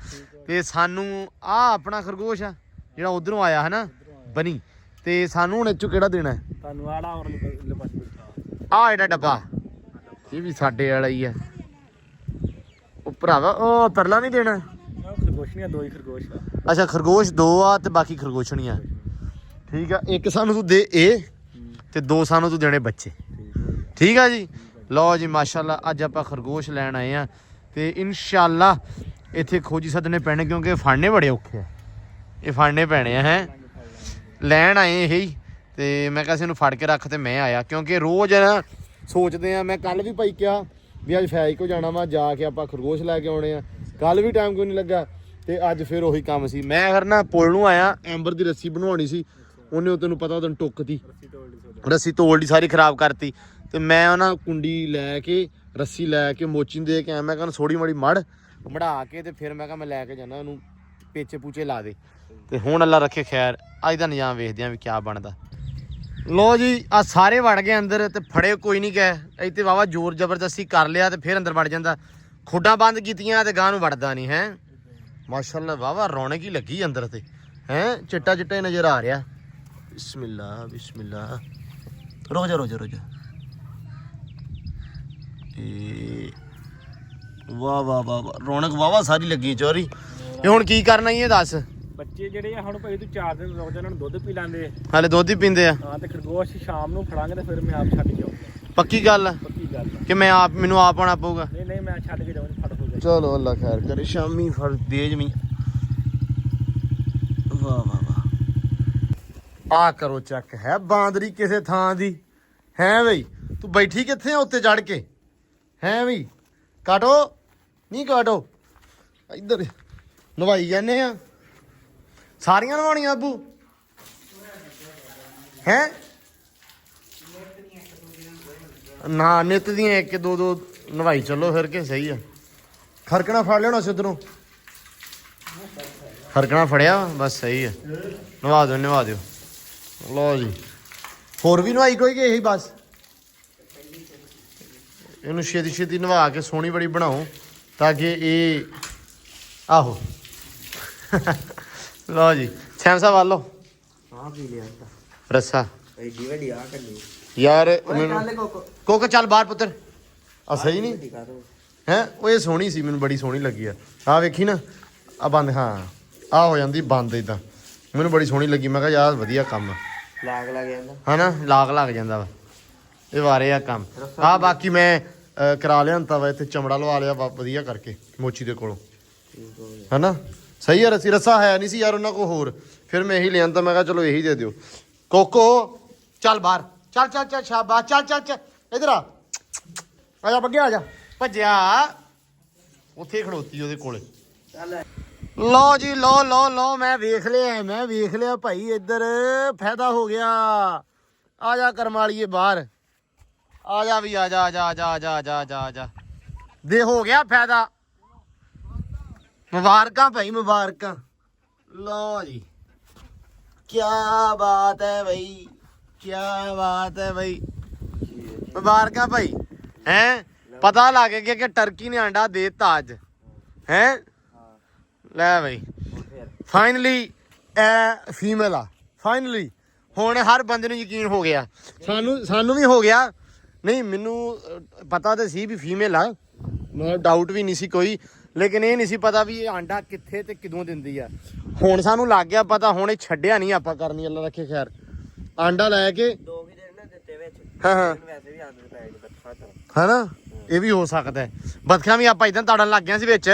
ਤੇ ਸਾਨੂੰ ਆਹ ਆਪਣਾ ਖਰਗੋਸ਼ ਆ ਜਿਹੜਾ ਉਧਰੋਂ ਆਇਆ ਹੈ ਨਾ ਬਣੀ, ਤੇ ਸਾਨੂੰ ਹੁਣ ਇੱਚੋਂ ਕਿਹੜਾ ਦੇਣਾ ਹੈ? ਤੁਹਾਨੂੰ ਆੜਾ ਹੋਰ ਆਹ ਜਿਹੜਾ ਡੱਬਾ, ਇਹ ਵੀ ਸਾਡੇ ਵਾਲਾ ਹੀ ਆ। ਉਹ ਭਰਾਵਾ ਉਹ ਪਰਲਾ ਨਹੀਂ ਦੇਣਾ। ਖਰਗੋਸ਼ੀਆਂ 2 ਹੀ ਖਰਗੋਸ਼ ਆ। ਅੱਛਾ ਖਰਗੋਸ਼ 2 ਆ ਤੇ ਬਾਕੀ ਖਰਗੋਸ਼ਣੀਆਂ। ਠੀਕ ਆ, ਇੱਕ ਸਾਨੂੰ ਤੂੰ ਦੇ ਇਹ ਤੇ 2 ਸਾਨੂੰ ਤੂੰ ਦੇਣੇ ਬੱਚੇ। ਠੀਕ ਆ ਜੀ। ਲਓ ਜੀ ਮਾਸ਼ਾਅੱਲਾ, ਅੱਜ ਆਪਾਂ ਖਰਗੋਸ਼ ਲੈਣ ਆਏ ਆ ਤੇ ਇਨਸ਼ਾਅੱਲਾ ਇੱਥੇ ਖੋਜੀ ਸੱਦਣੇ ਪੈਣੇ, ਕਿਉਂਕਿ ਫੜਨੇ ਬੜੇ ਔਖੇ ਆ। ਇਹ ਫੜਨੇ ਪੈਣੇ ਆ, ਹੈ ਲੈਣ ਆਏ ਇਹ ਹੀ। ਤੇ ਮੈਂ ਕਿਹਾ ਸੀ ਇਹਨੂੰ ਫੜ ਕੇ ਰੱਖ, ਤੇ ਮੈਂ ਆਇਆ ਕਿਉਂਕਿ ਰੋਜ਼ ਨਾ ਸੋਚਦੇ ਆ। ਮੈਂ ਕੱਲ ਵੀ ਭਾਈ ਕਿਹਾ ਵੀ ਅੱਜ ਫੈਜ ਕੋ ਜਾਣਾ ਵਾ, ਜਾ ਕੇ ਆਪਾਂ ਖਰਗੋਸ਼ ਲੈ ਕੇ ਆਉਣੇ ਆ। ਕੱਲ ਵੀ ਟਾਈਮ ਕੋਈ ਨਹੀਂ ਲੱਗਾ ਤੇ ਅੱਜ ਫਿਰ ਉਹੀ ਕੰਮ ਸੀ। ਮੈਂ ਫਿਰ ਨਾ ਪੁਲ ਨੂੰ ਆਇਆ, ਐਂਬਰ ਦੀ ਰੱਸੀ ਬਣਵਾਉਣੀ ਸੀ, ਉਹਨੇ ਉਹ ਤੈਨੂੰ ਪਤਾ ਉਹਦੋਂ ਟੁੱਕਤੀ, ਰੱਸੀ ਤੋੜ ਲਈ, ਸਾਰੀ ਖਰਾਬ ਕਰਤੀ। ਤੇ ਮੈਂ ਉਹਨਾਂ ਕੁੰਡੀ ਲੈ ਕੇ ਰੱਸੀ ਲੈ ਕੇ ਮੋਚੀ ਦੇ ਕੇ ਮੈਂ ਕਹਿੰਦਾ ਥੋੜੀ ਮੜੀ ਮੜ ਮੜਾ ਕੇ ਤੇ ਫਿਰ ਮੈਂ ਕਿਹਾ ਮੈਂ ਲੈ ਕੇ ਜਾਣਾ ਉਹਨੂੰ ਪੇਚੇ ਪੂਚੇ ਲਾ ਦੇ ਤੇ ਹੁਣ ਅੱਲਾ ਰੱਖੇ ਖੈਰ ਅੱਜ ਦਾ ਨਿਜ਼ਾਮ ਵੇਖਦੇ ਆਂ ਵੀ ਕਿਆ ਬਣਦਾ। ਲੋ ਜੀ ਆ ਸਾਰੇ ਵੜ ਗਏ ਅੰਦਰ ਤੇ ਫੜੇ ਕੋਈ ਨਹੀਂ ਗਏ ਇੱਥੇ ਵਾਵਾ ਜ਼ੋਰ ਜ਼ਬਰਦਸਤੀ ਕਰ ਲਿਆ ਤੇ ਫਿਰ ਅੰਦਰ ਵੜ ਜਾਂਦਾ। ਖੁੱਡਾਂ ਬੰਦ ਕੀਤੀਆਂ ਤੇ ਗਾਂ ਨੂੰ ਵੜਦਾ ਨਹੀਂ ਹੈ। ਮਾਸ਼ਾਅੱਲਾ ਵਾਵਾ ਰੌਣਕ ਹੀ ਲੱਗੀ ਅੰਦਰ ਤੇ ਹੈ ਚਿੱਟਾ ਚਿੱਟਾ ਹੀ ਨਜ਼ਰ ਆ ਰਿਹਾ। ਬਿਸਮਿਲ੍ਲਾ ਬਿਸਮਿਲ੍ਲਾ ਰੁਕ ਜਾ ਇਹ ਵਾਹ ਵਾਹ ਵਾਹ ਰੌਣਕ ਵਾਵਾ ਸਾਰੀ ਲੱਗੀ ਚੋਰੀ। ਇਹ ਹੁਣ ਕੀ ਕਰਨਾ ਇਹ ਦੱਸ। ਬੱਚੇ ਜਿਹੜੇ ਆ ਹੁਣ ਭਾਈ ਤੂੰ 4 ਦਿਨ ਰੁਕ ਜਾ, ਉਹਨਾਂ ਨੂੰ ਦੁੱਧ ਪੀ ਲਾਂਦੇ ਹਾਲੇ ਦੁੱਧ ਹੀ ਪੀਂਦੇ ਆ। ਹਾਂ ਤੇ ਖਰਗੋਸ਼ ਸ਼ਾਮ ਨੂੰ ਫੜਾਂਗੇ ਤੇ ਫਿਰ ਮੈਂ ਆਪ ਛੱਡ ਕੇ ਆਉਂਗਾ। ਪੱਕੀ ਗੱਲ ਪੱਕੀ ਗੱਲ ਕਿ ਮੈਂ ਆਪ ਮੈਨੂੰ ਆਪ ਆਉਣਾ ਪਊਗਾ। ਨਹੀਂ ਮੈਂ ਛੱਡ ਕੇ ਜਾਵਾਂ ਫੜ ਹੋ ਜਾ। ਚਲੋ ਅੱਲਾ ਖੈਰ ਕਰੇ ਸ਼ਾਮੀ ਫੜ ਦੇਜ ਮੀ ਵਾਹ ਵਾਹ ਵਾਹ ਆ ਕਰੋ ਚੱਕ ਹੈ ਬਾਂਦਰੀ ਕਿਸੇ ਥਾਂ ਦੀ ਹੈ ਬਈ ਤੂੰ ਬੈਠੀ ਕਿੱਥੇ ਆ ਉੱਤੇ ਚੜ ਕੇ ਹੈ ਬਈ ਕਾਟੋ ਨਹੀਂ ਕਾਟੋ ਇੱਧਰ ਨਵਾਈ ਜਾਂਦੇ ਆ ਸਾਰੀਆਂ ਨਵਾਉਣੀਆਂ ਅੱਬੂ ਹੈ ਨਾ ਨਿੱਤ ਦੀਆਂ ਇੱਕ ਦੋ ਦੋ ਨਵਾਈ ਚੱਲੋ ਫਿਰ ਕੇ ਸਹੀ ਆ। ਖਰਕਣਾ ਫੜ ਲਿਆਉਣਾ ਸੀ ਉੱਧਰੋਂ ਖਰਕਣਾ ਫੜਿਆ ਬਸ ਸਹੀ ਆ। ਨਵਾ ਦਿਓ ਲਓ ਜੀ ਹੋਰ ਵੀ ਨਵਾਈ ਕੋਈ ਕਿ ਇਹੀ ਬਸ ਇਹਨੂੰ ਛੇਤੀ ਛੇਤੀ ਨਵਾ ਕੇ ਸੋਹਣੀ ਬੜੀ ਬਣਾਓ ਤਾਂ ਕਿ ਇਹ ਆਹੋ ਲਓ ਜੀ ਸੈਮ ਸਾਹਿਬ ਵਾਲੋ ਆ ਪੀ ਲਿਆ ਰੱਸਾ ਐਡੀ ਵੱਡੀ ਆ ਕੱਢੀ ਯਾਰ ਨਾਲੇ ਕੋਕੋ ਕੋਕ ਚੱਲ ਬਾਹਰ ਪੁੱਤਰ ਆ ਸਹੀ ਨਹੀਂ ਦਿਖਾ ਦੋ ਹੈ ਉਹ ਇਹ ਸੋਹਣੀ ਸੀ ਮੈਨੂੰ ਬੜੀ ਸੋਹਣੀ ਲੱਗੀ ਆ ਵੇਖੀ ਨਾ ਆ ਬੰਦ ਹਾਂ ਆ ਹੋ ਜਾਂਦੀ ਬੰਦ ਇਦਾਂ ਮੈਨੂੰ ਬੜੀ ਸੋਹਣੀ ਲੱਗੀ ਮੈਂ ਕਿਹਾ ਯਾਰ ਵਧੀਆ ਕੰਮ ਲਾਗ ਲੱਗ ਜਾਂਦਾ ਹਨਾ ਲੱਗ ਜਾਂਦਾ ਵਾ ਇਹ ਵਾਰੇ ਆ ਕੰਮ ਆ ਬਾਕੀ ਮੈਂ ਕਰਾ ਲਿਆਂਤਾ ਵਾ ਇੱਥੇ ਚਮੜਾ ਲਵਾ ਲਿਆ ਵਧੀਆ ਕਰਕੇ ਮੋਚੀ ਦੇ ਕੋਲੋਂ ਹਨਾ ਸਹੀ ਆ ਰੱਸਾ ਹੈ ਨਹੀਂ ਸੀ ਯਾਰ ਉਹਨਾਂ ਕੋਲ ਹੋਰ ਫਿਰ ਮੈਂ ਇਹੀ ਲਿਆਂਤਾ ਮੈਂ ਕਿਹਾ ਚਲੋ ਇਹੀ ਦੇ ਦਿਓ ਕੋਕੋ ਚੱਲ ਬਾਹਰ ਚੱਲ ਸ਼ਾਬਾਸ਼ ਚੱਲ ਇਧਰ ਆ ਜਾ ਬੱਗਿਆ ਆ ਜਾ ਭੱਜਿਆ ਉੱਥੇ ਖੜੋਤੀ ਉਹਦੇ ਕੋਲੇ ਚੱਲ ਲਓ ਜੀ ਲਓ ਮੈਂ ਵੇਖ ਲਿਆ ਭਾਈ ਇੱਧਰ ਫਾਇਦਾ ਹੋ ਗਿਆ। ਆ ਜਾ ਕਰਮਾਲੀਏ ਬਾਹਰ ਆ ਜਾ ਵੀ ਆ ਜਾ ਦੇ ਹੋ ਗਿਆ ਫਾਇਦਾ। ਮੁਬਾਰਕਾਂ ਭਾਈ ਮੁਬਾਰਕਾਂ। ਲਓ ਜੀ ਕੀ ਬਾਤ ਹੈ ਬਈ ਮੁਬਾਰਕਾਂ ਭਾਈ ਹੈ ਪਤਾ ਲੱਗ ਗਿਆ ਕਿ ਟਰਕੀ ਨੇ ਆਂਡਾ ਦੇ ਦਿੱਤਾ ਅੱਜ ਹੈ ਲੈ ਬਈ ਫਾਈਨਲੀ ਫੀਮੇਲ ਆ ਫਾਈਨਲੀ ਹੁਣ ਹਰ ਬੰਦੇ ਨੂੰ ਯਕੀਨ ਹੋ ਗਿਆ ਸਾਨੂੰ ਵੀ ਹੋ ਗਿਆ ਨਹੀਂ ਮੈਨੂੰ ਪਤਾ ਤਾਂ ਸੀ ਵੀ ਫੀਮੇਲ ਆ ਮੈਨੂੰ ਡਾਊਟ ਵੀ ਨਹੀਂ ਸੀ ਕੋਈ ਲੇਕਿਨ ਇਹ ਨਹੀਂ ਸੀ ਪਤਾ ਵੀ ਇਹ ਆਂਡਾ ਕਿੱਥੇ ਤੇ ਕਿਦੋਂ ਦਿੰਦੀ ਆ। ਹੁਣ ਸਾਨੂੰ ਲੱਗ ਗਿਆ ਪਤਾ ਹੁਣ ਇਹ ਛੱਡਿਆ ਨਹੀਂ ਆਪਾਂ ਕਰਨੀ ਅੱਲਾ ਰੱਖੇ ਖੈਰ ਆਂਡਾ ਲੈ ਕੇ 2 ਵੀ ਦਿਨ ਨਾ ਦਿੱਤੇ ਵਿੱਚ ਹਾਂ ਵੈਸੇ ਵੀ ਆਦਤ ਪੈ ਗਈ ਬੱਚਾ ਤੋਂ ਹਨਾ ਇਹ ਵੀ ਹੋ ਸਕਦਾ ਹੈ। ਬਤਖਾਂ ਵੀ ਆਪਾਂ ਇਦਾਂ ਤਾੜਨ ਲੱਗ ਗਿਆ ਸੀ ਵਿੱਚ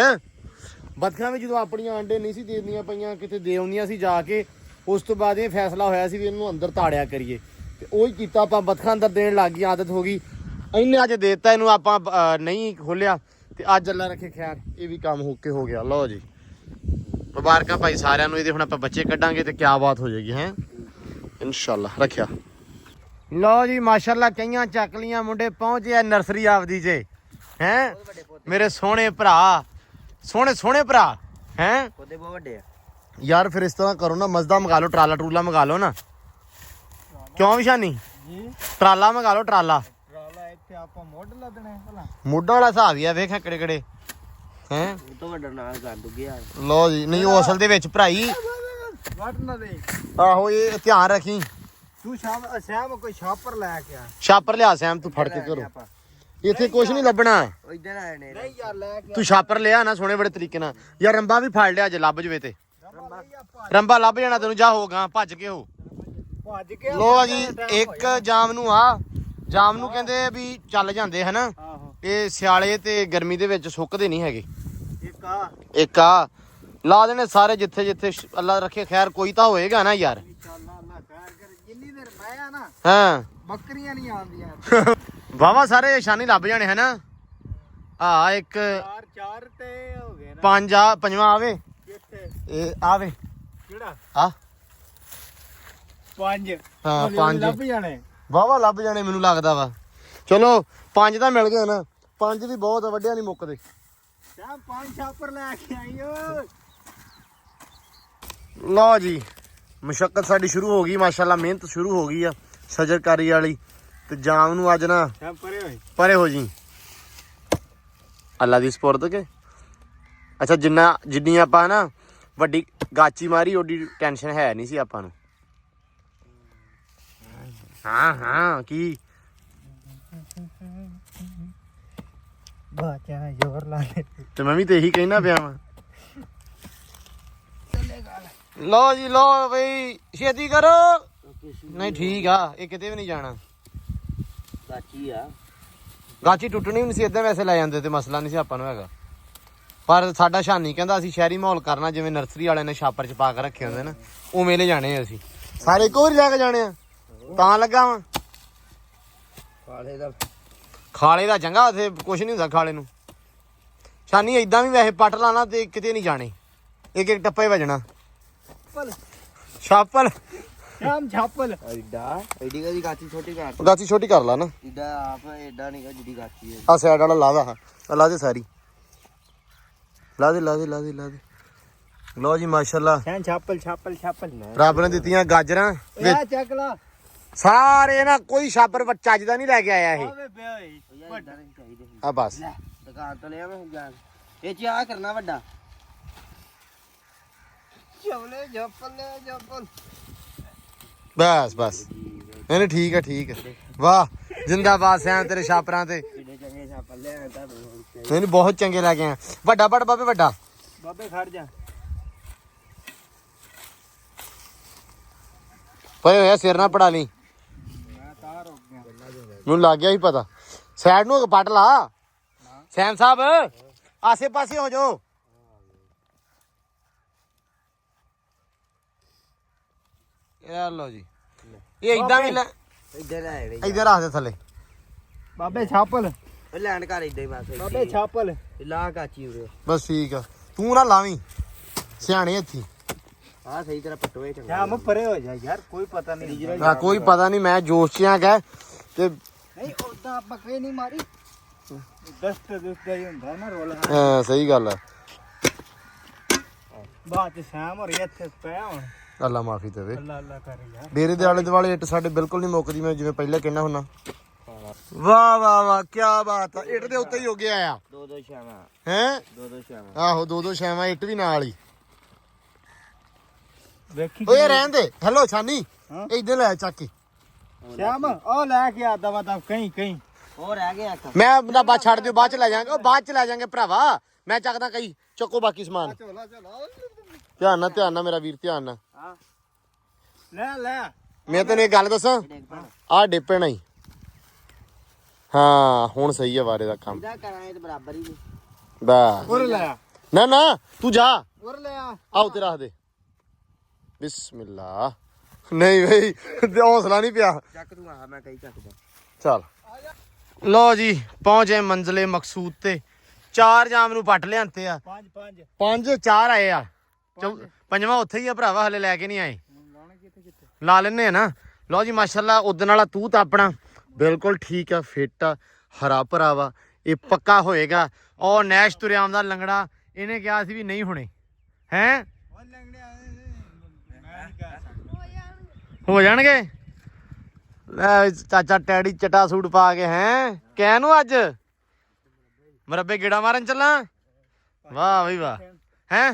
ਬਤਖਾਂ ਵੀ ਜਦੋਂ ਆਪਣੀਆਂ ਆਂਡੇ ਨਹੀਂ ਸੀ ਦੇਣੀਆਂ ਪਈਆਂ ਕਿਤੇ ਦੇ ਆਉਂਦੀਆਂ ਸੀ ਜਾ ਕੇ ਉਸ ਤੋਂ ਬਾਅਦ ਇਹ ਫੈਸਲਾ ਹੋਇਆ ਸੀ ਵੀ ਇਹਨੂੰ ਅੰਦਰ ਤਾੜਿਆ ਕਰੀਏ ਤੇ ਉਹੀ ਕੀਤਾ ਆਪਾਂ ਬਤਖਾਂ ਅੰਦਰ ਦੇਣ ਲੱਗ ਗਈ ਆਦਤ ਹੋ ਗਈ ਇਹਨੇ ਅੱਜ ਦੇ ਦਿੱਤਾ ਇਹਨੂੰ ਆਪਾਂ ਨਹੀਂ ਖੋਲਿਆ ਤੇ ਅੱਜ ਅੱਲਾ ਰੱਖੇ ਖੈਰ ਇਹ ਵੀ ਕੰਮ ਹੋ ਕੇ ਹੋ ਗਿਆ। ਲਓ ਜੀ ਮੁਬਾਰਕਾਂ ਭਾਈ ਸਾਰਿਆਂ ਨੂੰ ਇਹਦੇ ਹੁਣ ਆਪਾਂ ਬੱਚੇ ਕੱਢਾਂਗੇ ਤੇ ਕਿਆ ਬਾਤ ਹੋ ਜਾਏਗੀ ਹੈ ਇਨਸ਼ਾਅੱਲਾ ਰੱਖਿਆ। ਲਓ ਜੀ ਮਾਸ਼ਾਅੱਲਾ ਕਈਆਂ ਚੱਕ ਲੀਆਂ ਮੁੰਡੇ ਪਹੁੰਚੇ ਆ ਨਰਸਰੀ ਆਪਦੀ ਜੇ ਹੈ ਮੇਰੇ ਸੋਹਣੇ ਭਰਾ ਸੋਹਣੇ ਭਰਾ ਹੈ ਉਹਦੇ ਬਹੁਤ ਵੱਡੇ ਆ ਯਾਰ ਫਿਰ ਇਸ ਤਰ੍ਹਾਂ ਕਰੋ ਨਾ ਮਜ਼ਦਾ ਮੰਗਾ ਲਓ ਟਰਾਲਾ ਮੰਗਾ ਲਓ ਨਾ ਕਿਉਂ ਵਿਸ਼ਾਨੀ ਜੀ ਟਰਾਲਾ ਮੰਗਾ ਲਓ ਟਰਾਲਾ ਇੱਥੇ ਆਪਾਂ ਮੋਢ ਲਾ ਦੇਣਾ ਭਲਾ ਮੁੱਢਾ ਵਾਲਾ ਹਿਸਾਬ ਹੀ ਆ ਵੇਖ ਕਿਹੜੇ ਹੈ ਉਹ ਤੋਂ ਵੱਡਾ ਨਾਲ ਕਰ ਦੁੱਗਿਆ ਲਓ ਜੀ ਨਹੀਂ ਉਹ ਅਸਲ ਦੇ ਵਿੱਚ ਭਰਾਈ ਵੱਟ ਨਾ ਦੇ ਆਹੋ ਇਹ ਧਿਆਨ ਰੱਖੀ ਤੂੰ ਸ਼ਾਮ ਕੋਈ ਸ਼ਾਪਰ ਲੈ ਕੇ ਆ ਛਾਪਰ ਲਿਆ ਸੈਮ ਤੂੰ ਫੜ ਕੇ ਕਰੋ ਇੱਥੇ ਕੁਝ ਨਹੀਂ ਲੱਭਣਾ ਉਹ ਇੱਧਰ ਆਏ ਨੇ ਨਹੀਂ ਯਾਰ ਲੈ ਕੇ ਤੂੰ ਛਾਪਰ ਲਿਆ ਨਾ ਸੋਹਣੇ ਬੜੇ ਤਰੀਕੇ ਨਾਲ ਯਾਰ ਰੰਬਾ ਵੀ ਫੜ ਲਿਆ ਜੇ ਲੱਭ ਜਵੇ ਤੇ ਰੰਬਾ ਲੱਭ ਜਾਣਾ ਤੈਨੂੰ ਜਾ ਹੋਗਾ ਭੱਜ ਕੇ ਹੋ ਭੱਜ ਕੇ ਲੋ ਜੀ ਇੱਕ ਜਾਮ ਨੂੰ ਕਹਿੰਦੇ ਵੀ ਚੱਲ ਜਾਂਦੇ ਹਨਾ ਆਹੋ ਇਹ ਸਿਆਲੇ ਤੇ ਗਰਮੀ ਦੇ ਵਿੱਚ ਸੁੱਕਦੇ ਨਹੀਂ ਹੈਗੇ ਇੱਕ ਆ ਲਾ ਦੇਣੇ ਸਾਰੇ ਜਿੱਥੇ ਅੱਲਾ ਰੱਖੇ ਖੈਰ ਕੋਈ ਤਾਂ ਹੋਏਗਾ ਨਾ ਯਾਰ ਅੱਲਾ ਖੈਰ ਕਰ ਜਿੰਨੀ ਦੇਰ ਮੈਂ ਆ ਨਾ ਹਾਂ ਬੱਕਰੀਆਂ ਨਹੀਂ ਆਉਂਦੀਆਂ ਵਾਵਾ ਸਾਰੇ ਨਿਸ਼ਾਨੀ ਲੱਭ ਜਾਣੇ ਹਨਾ ਆ ਇੱਕ ਚਾਰ ਤੇ ਹੋ ਗਏ ਨਾ ਪੰਜਵਾਂ ਆਵੇ ਕਿੱਥੇ ਇਹ ਆਵੇ ਕਿਹੜਾ ਆ 5 ਹਾਂ 5 ਲੱਭ ਜਾਣੇ ਵਾਵਾ ਲੱਭ ਜਾਣੇ ਮੈਨੂੰ ਲੱਗਦਾ ਵਾ ਚਲੋ 5 ਤਾਂ ਮਿਲ ਗਏ ਨਾ 5 ਵੀ ਬਹੁਤ ਆ, ਵੱਡਿਆ ਨਹੀਂ ਮੁੱਕਦੇ। ਸ਼ਾਮ 5 ਛਾਪਰ ਲੈ ਕੇ ਆਈ ਓ। ਲਓ ਜੀ ਮੁਸ਼ੱਕਤ ਸਾਡੀ ਸ਼ੁਰੂ ਹੋ ਗਈ, ਮਾਸ਼ਾਅੱਲਾ ਮਿਹਨਤ ਸ਼ੁਰੂ ਹੋ ਗਈ ਆ ਸਜਰਕਾਰੀ ਵਾਲੀ। ਤੇ ਜਾਮ ਨੂੰ ਅੱਜ ਨਾ ਸ਼ਾਮ ਪਰੇ ਹੋ ਜੀ, ਅੱਲਾ ਦੀ ਸਪੁਰਦ ਕੇ। ਅੱਛਾ ਜਿੰਨੀ ਆਪਾਂ ਨਾ ਵੱਡੀ ਗਾਚੀ ਮਾਰੀ ਓਡੀ ਟੈਨਸ਼ਨ ਹੈ ਨਹੀਂ ਸੀ ਆਪਾਂ ਨੂੰ। ਹਾਂ ਕੀ ਬਾਚਾ ਜ਼ੋਰ ਲਾ ਲੈ ਤੇ ਮੈਂ ਵੀ ਤੇ ਇਹੀ ਕਹਿਣਾ ਪਿਆ ਵਾਂ। ਲਓ ਜੀ ਲਓ ਬਈ ਛੇਤੀ ਕਰੋ। ਨਹੀਂ ਠੀਕ ਆ, ਇਹ ਕਿਤੇ ਵੀ ਨਹੀਂ ਜਾਣਾ। ਕਾਚੀ ਆ ਗਾਚੀ ਟੁੱਟਣੀ ਵੀ ਨਹੀਂ ਸੀ, ਏਦਾਂ ਵੈਸੇ ਲੈ ਜਾਂਦੇ ਤੇ ਮਸਲਾ ਨਹੀਂ ਸੀ ਆਪਾਂ ਨੂੰ ਹੈਗਾ। ਪਰ ਸਾਡਾ ਸ਼ਾਨੀ ਕਹਿੰਦਾ ਅਸੀਂ ਸ਼ਹਿਰੀ ਮਾਹੌਲ ਕਰਨਾ, ਜਿਵੇਂ ਨਰਸਰੀ ਵਾਲਿਆਂ ਨੇ ਛਾਪਰ ਚ ਪਾ ਕੇ ਰੱਖੇ ਹੁੰਦੇ ਨਾ, ਉਵੇਂ ਲੈ ਜਾਣੇ ਅਸੀਂ ਸਾਰੇ ਇੱਕੋ ਵਾਰੀ ਲੈ ਕੇ ਜਾਣੇ ਆ। ਤਾਂ ਲੱਗਾ ਵਾਂ ਖਾਲੇ ਦਾ ਚੰਗਾ, ਉੱਥੇ ਕੁਛ ਨਹੀਂ ਹੁੰਦਾ ਖਾਲੇ ਨੂੰ। ਸ਼ਾਨੀ ਏਦਾਂ ਵੀ ਵੈਸੇ ਪੱਟ ਲਾਣਾ ਤੇ ਕਿਤੇ ਨਹੀਂ ਜਾਣੇ, ਇੱਕ ਇੱਕ ਟੱਪਾ ਹੀ ਵੱਜਣਾ। ਛਾਪਲ ਸ਼ਾਮ ਛਾਪਲ ਐਡੀ ਕਦੀ ਕਾਚੀ ਛੋਟੀ ਕਰ ਗਾਚੀ ਛੋਟੀ ਕਰ ਲਾ ਨਾ, ਇਹਦਾ ਆਪ ਐਡਾ ਨਹੀਂ ਜਿਹੜੀ ਕਾਚੀ ਹੈ। ਆ ਸਾਈਡ ਵਾਲਾ ਲਾ ਦਾ, ਲਾ ਦੇ ਸਾਰੀ, ਲਾ ਦੇ ਲਾ ਦੇ ਲਾ ਦੇ ਲਾ ਦੇ। ਲਓ ਜੀ ਮਾਸ਼ਾਅੱਲਾ ਸ਼ਾਮ ਛਾਪਲ ਛਾਪਲ ਛਾਪਲ ਰੱਬ ਨੇ ਦਿੱਤੀਆਂ ਗਾਜਰਾਂ ਇਹ ਚੱਕ ਲਾ ਸਾਰੇ ਨਾ, ਕੋਈ ਛਾਪਰ ਚੱਜ ਦਾ ਨਹੀਂ ਲੈ ਕੇ ਆਇਆ ਇਹ। ਓਏ ਬੇ ਓਏ ਵੱਡਾ ਨਹੀਂ ਚਾਹੀਦੇ ਆ ਬਸ ਦੁਕਾਨ ਤੋਂ ਲਿਆ ਮੈਂ ਜਾਨ ਇਹ ਚ ਆ ਕਰਨਾ ਵੱਡਾ ਚਵਲੇ ਜੱਪਲ ਬਸ ਬਸ ਇਹਨੇ ਠੀਕ ਆ ਠੀਕ ਆ। ਵਾਹ ਜਿੰਦਾਬਾਦ ਸੈਨ ਤੇਰੇ ਛਾਪਰਾਂ ਤੇ। ਕਿੰਨੇ ਚੰਗੇ ਛਾਪਲ ਲਿਆ ਤਾਂ ਇਹਨੂੰ ਬਹੁਤ ਚੰਗੇ ਲੈ ਕੇ ਆ। ਵੱਡਾ ਪੜ ਬਾਬੇ ਵੱਡਾ ਬਾਬੇ ਖੜ ਜਾ ਪਏ ਹੋਇਆ ਸਿਰ ਨਾ ਪੜਾ ਲਈ, ਮੈਂ ਤਾਰ ਹੋ ਗਿਆ ਮੈਨੂੰ ਲੱਗ ਗਿਆ ਸੀ ਪਤਾ। ਸਾਈਡ ਨੂੰ ਪੱਟ ਲਾ ਸੈਮ ਸਾਹਿਬ, ਆਸੇ ਪਾਸੇ ਹੋ ਜਾਓ। ਇਹ ਲਓ ਜੀ, ਇਹ ਇਦਾਂ ਵੀ ਲੈ ਇੱਧਰ ਲੈ ਰੇ ਇਧਰ ਰੱਖ ਦੇ ਥੱਲੇ। ਬਾਬੇ ਛਾਪਲ ਉਹ ਲੈਣ ਘਰ ਇੱਦਾਂ ਹੀ ਬਸ ਬਾਬੇ ਛਾਪਲ ਲਾ ਕਾਚੀ ਉਰੇ ਬਸ ਠੀਕ ਆ, ਤੂੰ ਨਾ ਲਾਵੀਂ ਸਿਆਣੇ ਇੱਥੇ। ਆ ਸਹੀ ਤਰ੍ਹਾਂ ਪਟੋਏ ਚੰਗਾ ਸ਼ਾਮ ਪਰੇ ਹੋ ਜਾ ਯਾਰ, ਕੋਈ ਪਤਾ ਨਹੀਂ ਆ ਕੋਈ ਪਤਾ ਨਹੀਂ, ਮੈਂ ਜੋਸ਼ ਚ ਆ ਗਿਆ ਤੇ ਨਹੀਂ ਉਦਾਂ ਆਪਾਂ ਕਹੇ ਨਹੀਂ ਮਾਰੀ ਦਸਤ ਦੁਸਦਾ ਹੀ ਹੁੰਦਾ ਨਾ ਰੋਲ। ਹਾਂ ਸਹੀ ਗੱਲ ਆ। ਬਾਅਦ ਚ ਸ਼ਾਮ ਹੋ ਰਹੀ ਇੱਥੇ ਪਿਆ ਹੁਣ। ਅੱਲਾ ਮਾਫੀ ਦੇਵੇ। ਅੱਲਾ ਅੱਲਾ ਕਰ ਯਾਰ ਡੇਰੇ ਦੇ ਆਲੇ ਦੁਆਲੇ ਇੱਟ ਸਾਡੇ ਬਿਲਕੁਲ ਨਹੀਂ ਮੁੱਕਦੀ, ਮੈਂ ਜਿਵੇਂ ਪਹਿਲਾਂ ਕਹਿਣਾ ਹੁੰਨਾ। ਵਾਹ ਵਾਹ ਵਾਹ ਕੀ ਬਾਤ ਆ, ਇੱਟ ਦੇ ਉੱਤੇ ਹੀ ਹੋ ਗਿਆ ਆ। ਦੋ ਸ਼ਾਮਾਂ ਹੈ ਦੋ ਸ਼ਾਮਾਂ ਆਹੋ ਦੋ ਛਾਵਾਂ, ਇੱਟ ਵੀ ਨਾਲ ਹੀ। ਵੇਖੀ ਓਏ ਰਹਿਣ ਦੇ। ਹੈਲੋ ਛਾਨੀ ਹਾਂ? ਇੱਧਰ ਲੈ ਚੱਕ ਕੇ। ਸ਼ਾਮ ਉਹ ਲੈ ਕੇ ਆ ਦਵਾ ਦਵ ਕਹੀਂ ਹੋਰ ਰਹਿ ਗਿਆ ਇੱਕ ਮੈਂ ਨਾ ਬਾਅਦ ਛੱਡ ਦਿਓ, ਬਾਅਦ ਚ ਲੈ ਜਾਾਂਗੇ। ਉਹ ਬਾਅਦ ਚ ਲੈ ਜਾਾਂਗੇ ਭਰਾਵਾ, ਮੈਂ ਚੱਕਦਾ ਕਈ। ਚੱਕੋ ਬਾਕੀ ਸਮਾਨ। ਧਿਆਨ ਨਾਲ ਮੇਰਾ ਵੀਰ, ਧਿਆਨ ਨਾਲ। ਹਾਂ ਲੈ ਮੈਂ ਤੈਨੂੰ ਇੱਕ ਗੱਲ ਦੱਸਾਂ, ਆਹ ਡਿੱਪੇ ਨਹੀਂ। ਹਾਂ ਹੁਣ ਸਹੀ ਆ ਵਾਰੇ ਦਾ ਕੰਮ। ਇਹਦਾ ਕਰਾਂਗੇ ਤੇ ਬਰਾਬਰ ਹੀ ਨਹੀਂ ਬਸ ਉਰ ਲੈ ਨਾ ਤੂੰ ਜਾ, ਉਰ ਲੈ ਆ ਆਓ ਤੇ ਰੱਖ ਦੇ। ਬਿਸਮਿਲ੍ਲਾ। ਨਹੀਂ ਬਈ ਹੌਸਲਾ ਨਹੀਂ ਪਿਆ। ਚੱਕ ਤੂੰ ਆ ਮੈਂ ਕਹੀ ਚੱਕਦਾ ਚੱਲ ਲੋ ਜੀ ਪਹੁੰਚੇ ਮੰਜ਼ਲੇ ਮਕਸੂਦ ਤੇ। 4 ਜਾਮ ਨੂੰ ਪੱਟ ਲਿਆਂਤੇ ਆ, ਪੰਜ 4 ਆਏ ਆ। ਪੰਜਵਾਂ ਉੱਥੇ ਹੀ ਆ ਭਰਾਵਾ, ਹਲੇ ਲੈ ਕੇ ਨਹੀਂ ਆਏ। ਲਾ ਲੈਨੇ ਆ ਨਾ। ਲਓ ਜੀ ਮਾਸ਼ਾਅੱਲਾ ਉਦਣ ਵਾਲਾ ਤੂੰ ਤਾਂ ਆਪਣਾ ਬਿਲਕੁਲ ਠੀਕ ਆ, ਫਿੱਟ ਆ, ਹਰਾ ਭਰਾ ਵਾ। ਇਹ ਪੱਕਾ ਹੋਏਗਾ। ਉਹ ਨੈਸ਼ ਤੁਰਿਆ ਆਉਂਦਾ ਲੰਗੜਾ, ਇਹਨੇ ਕਿਹਾ ਸੀ ਵੀ ਨਹੀਂ ਹੋਣੇ ਹੈ। ਹੋ ਜਾਣਗੇ। ਲੈ ਚਾਚਾ ਟੈਡੀ ਚਟਾ ਸੂਟ ਪਾ ਕੇ ਹੈ ਕਹਿ ਨੂੰ ਅੱਜ ਮਰੱਬੇ ਗੇੜਾ ਮਾਰਨ ਚੱਲਾਂ। ਵਾਹ ਬਈ ਵਾਹ। ਹੈ